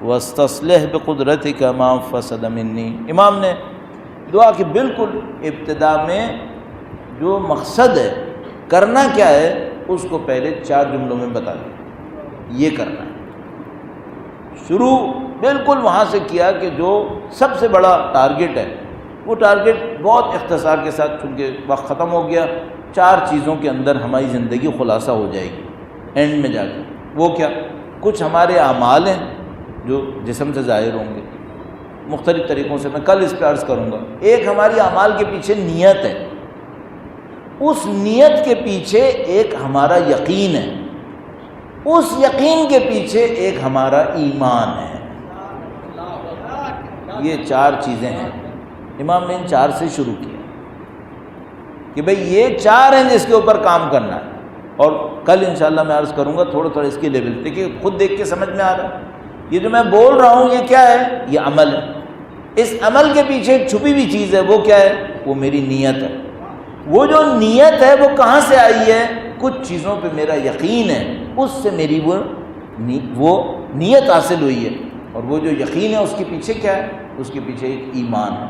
واستصلح بقدرتک ما فسد منی. امام نے دعا کی بالکل ابتدا میں جو مقصد ہے، کرنا کیا ہے، اس کو پہلے 4 جملوں میں بتا دیا. یہ کرنا ہے. شروع بالکل وہاں سے کیا کہ جو سب سے بڑا ٹارگٹ ہے، وہ ٹارگٹ بہت اختصار کے ساتھ، چونکہ وقت ختم ہو گیا، 4 چیزوں کے اندر ہماری زندگی خلاصہ ہو جائے گی اینڈ میں جا کے. وہ کیا؟ کچھ ہمارے اعمال ہیں جو جسم سے ظاہر ہوں گے مختلف طریقوں سے، میں کل اس پہ عرض کروں گا. ایک ہماری اعمال کے پیچھے نیت ہے، اس نیت کے پیچھے ایک ہمارا یقین ہے، اس یقین کے پیچھے ایک ہمارا ایمان ہے. یہ 4 چیزیں ہیں. امام نے ان 4 سے شروع کیا کہ بھئی یہ 4 ہیں جس کے اوپر کام کرنا ہے. اور کل انشاءاللہ میں عرض کروں گا تھوڑا تھوڑا اس کے لیول پہ، کہ خود دیکھ کے سمجھ میں آ رہا ہے یہ جو میں بول رہا ہوں یہ کیا ہے، یہ عمل ہے. اس عمل کے پیچھے ایک چھپی ہوئی چیز ہے، وہ کیا ہے، وہ میری نیت ہے. وہ جو نیت ہے وہ کہاں سے آئی ہے؟ کچھ چیزوں پہ میرا یقین ہے، اس سے میری وہ نیت حاصل ہوئی ہے. اور وہ جو یقین ہے اس کے پیچھے کیا ہے؟ اس کے پیچھے ایک ایمان ہے.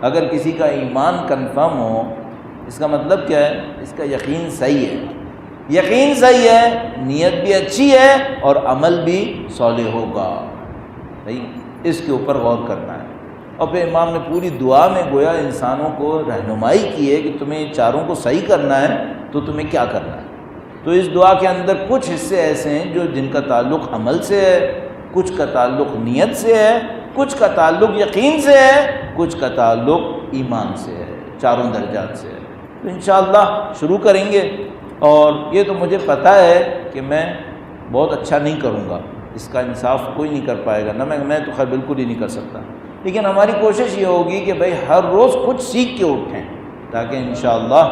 اگر کسی کا ایمان کنفرم ہو، اس کا مطلب کیا ہے؟ اس کا یقین صحیح ہے. یقین صحیح ہے، نیت بھی اچھی ہے، اور عمل بھی صالح ہوگا. صحیح، اس کے اوپر غور کرنا ہے. اور پھر امام نے پوری دعا میں گویا انسانوں کو رہنمائی کی ہے کہ تمہیں 4 کو صحیح کرنا ہے تو تمہیں کیا کرنا ہے. تو اس دعا کے اندر کچھ حصے ایسے ہیں جو جن کا تعلق عمل سے ہے، کچھ کا تعلق نیت سے ہے، کچھ کا تعلق یقین سے ہے، کچھ کا تعلق ایمان سے ہے. 4 درجات سے ہے. تو انشاءاللہ شروع کریں گے. اور یہ تو مجھے پتہ ہے کہ میں بہت اچھا نہیں کروں گا، اس کا انصاف کوئی نہیں کر پائے گا، نہ میں تو خیر بالکل ہی نہیں کر سکتا، لیکن ہماری کوشش یہ ہوگی کہ بھائی ہر روز کچھ سیکھ کے اٹھیں تاکہ انشاءاللہ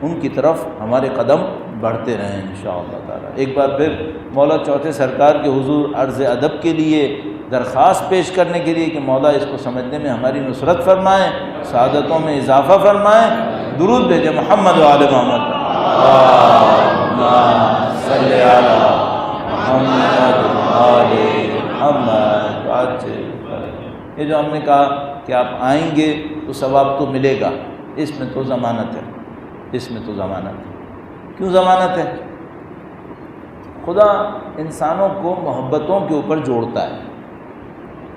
ان کی طرف ہمارے قدم بڑھتے رہیں انشاءاللہ تعالیٰ۔ ایک بار پھر مولا چوتھے سرکار کے حضور عرض ادب کے لیے درخواست پیش کرنے کے لیے کہ مولا اس کو سمجھنے میں ہماری نصرت فرمائیں، سعادتوں میں اضافہ فرمائیں، درود بھیجیں محمد و آل محمد۔ اللہم صلی علی محمد و آل محمد۔ یہ جو ہم نے کہا کہ آپ آئیں گے تو ثواب تو ملے گا، اس میں تو ضمانت ہے، اس میں تو ضمانت ہے۔ کیوں ضمانت ہے؟ خدا انسانوں کو محبتوں کے اوپر جوڑتا ہے،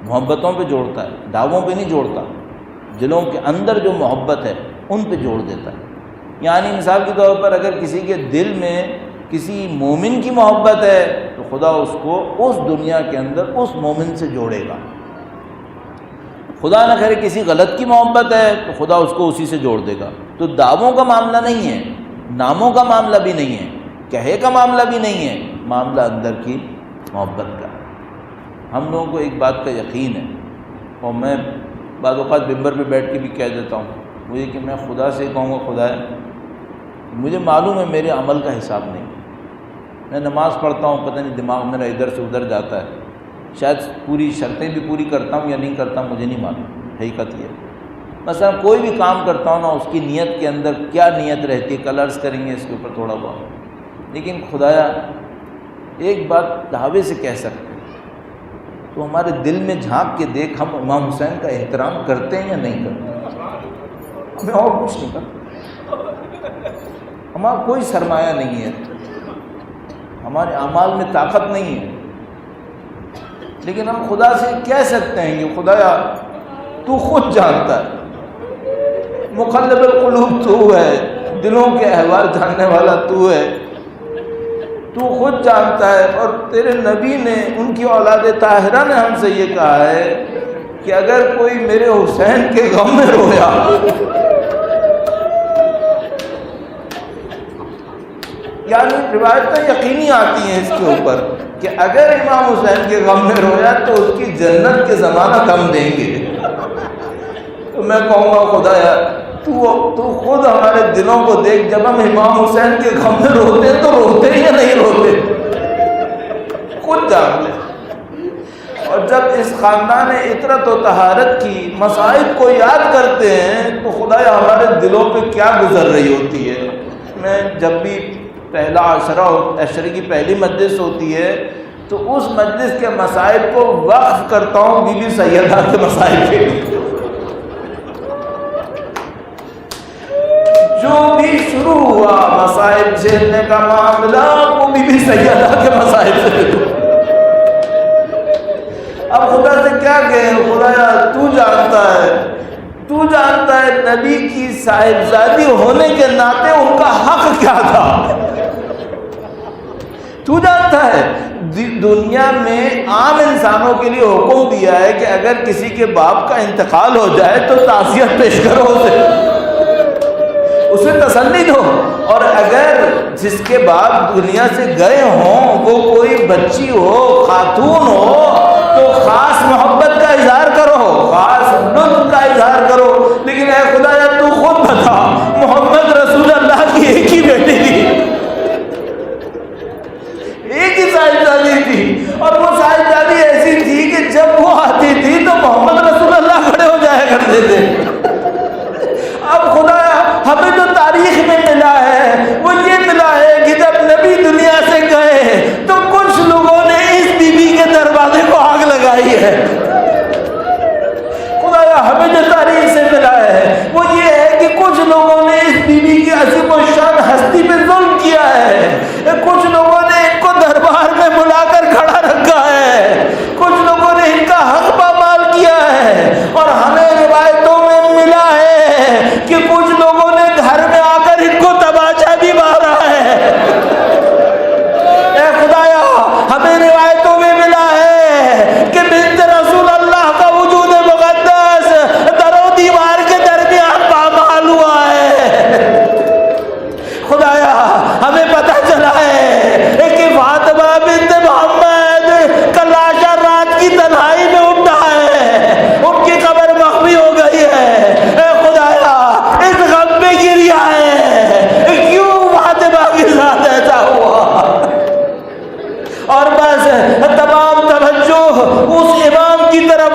محبتوں پہ جوڑتا ہے، دعووں پہ نہیں جوڑتا، دلوں کے اندر جو محبت ہے ان پہ جوڑ دیتا ہے۔ یعنی مثال کے طور پر اگر کسی کے دل میں کسی مومن کی محبت ہے تو خدا اس کو اس دنیا کے اندر اس مومن سے جوڑے گا، خدا نہ کرے کسی غلط کی محبت ہے تو خدا اس کو اسی سے جوڑ دے گا۔ تو دعووں کا معاملہ نہیں ہے، ناموں کا معاملہ بھی نہیں ہے، کہے کا معاملہ بھی نہیں ہے، معاملہ اندر کی محبت کا۔ ہم لوگوں کو ایک بات کا یقین ہے، اور میں بعض اوقات ممبر پہ بیٹھ کے بھی کہہ دیتا ہوں مجھے کہ میں خدا سے کہوں گا خدا ہے مجھے معلوم ہے میرے عمل کا حساب نہیں، میں نماز پڑھتا ہوں پتہ نہیں دماغ میرا ادھر سے ادھر جاتا ہے، شاید پوری شرطیں بھی پوری کرتا ہوں یا نہیں کرتا مجھے نہیں معلوم، حقیقت یہ ہے۔ مثلا کوئی بھی کام کرتا ہوں نا اس کی نیت کے اندر کیا نیت رہتی ہے، کل عرض کریں گے اس کے اوپر تھوڑا بہت، لیکن خدایا ایک بات دعوے سے کہہ سکتے ہیں تو ہمارے دل میں جھانک کے دیکھ، ہم امام حسین کا احترام کرتے ہیں یا نہیں کرتے؟ ہمیں اور کچھ نہیں کرتے، ہمارا کوئی سرمایہ نہیں ہے، ہمارے اعمال میں طاقت نہیں ہے، لیکن ہم خدا سے کہہ سکتے ہیں کہ خدایا تو خود جانتا ہے، مقلب القلوب تو ہے، دلوں کے احوال جاننے والا تو ہے، تو خود جانتا ہے۔ اور تیرے نبی نے، ان کی اولاد طاہرہ نے ہم سے یہ کہا ہے کہ اگر کوئی میرے حسین کے غم میں رویا یعنی روایتیں یقینی آتی ہیں اس کے اوپر کہ اگر امام حسین کے غم میں رویا تو اس کی جنت کے ضمانت ہم دیں گے، تو میں کہوں گا خدایا تو خود ہمارے دلوں کو دیکھ، جب ہم امام حسین کے غم میں روتے تو روتے یا نہیں روتے، خود جان لے۔ اور جب اس خاندان عطرت و طہارت کی مصائب کو یاد کرتے ہیں تو خدایا ہمارے دلوں پہ کیا گزر رہی ہوتی ہے۔ میں جب بھی پہلا عشرہ کی پہلی مجلس ہوتی ہے تو اس مجلس کے مسائل کو وقف کرتا ہوں بی بی سیدہ کے مسائل کے لیے، جو بھی شروع ہوا مسائل جھیلنے کا معاملہ وہ بی بی سیدہ کے مسائل سے۔ اب خدا سے کیا کہیں، خدایا تو جانتا ہے، تو جانتا ہے نبی کی صاحبزادی ہونے کے ناطے ان کا حق کیا تھا، تو جانتا ہے۔ دنیا میں عام انسانوں کے لیے حکم دیا ہے کہ اگر کسی کے باپ کا انتقال ہو جائے تو تعزیت پیش کرو اسے تسلی دو، اور اگر جس کے باپ دنیا سے گئے ہوں وہ کوئی بچی ہو، خاتون ہو، تو خاص محبت کا اظہار کرو، خاص لطف کا اظہار کرو۔ لیکن اے خدایا تو خود بتا، محمد رسول اللہ کی ایک ہی بیٹی تھی، ایک ہی صاحبزادی تھی، اور وہ صاحبزادی ایسی تھی کہ جب وہ آتی تھی تو محمد رسول اللہ کھڑے ہو جایا کرتے تھے۔ اب خدایا ہمیں جو تاریخ میں ملا ہے وہ یہ ملا ہے کہ جب نبی دنیا سے گئے تو کچھ لوگوں نے اس بی بی کے دروازے کو آگ لگائی ہے۔ خدایا ہمیں جو تاریخ سے ملا ہے وہ یہ ہے کہ کچھ لوگوں نے اس بی بی کی عظیم و شان ہستی پہ ظلم کیا ہے، کچھ لوگوں نے ان کو دربار میں بلا کر کھڑا رکھا ہے، کچھ لوگوں نے ان کا حق پامال کیا ہے، اور ہمیں روایتوں میں ملا ہے کہ کچھ لوگوں نے گھر میں آ کر ان کو تماچا بھی مارا ہے۔ اے خدایا ہمیں روایتوں میں ملا ہے کہ بنت رسول اللہ کا وجود مقدس در و دیوار کے درمیان پامال ہوا ہے۔ خدایا ہمیں پتہ اس امام کی طرف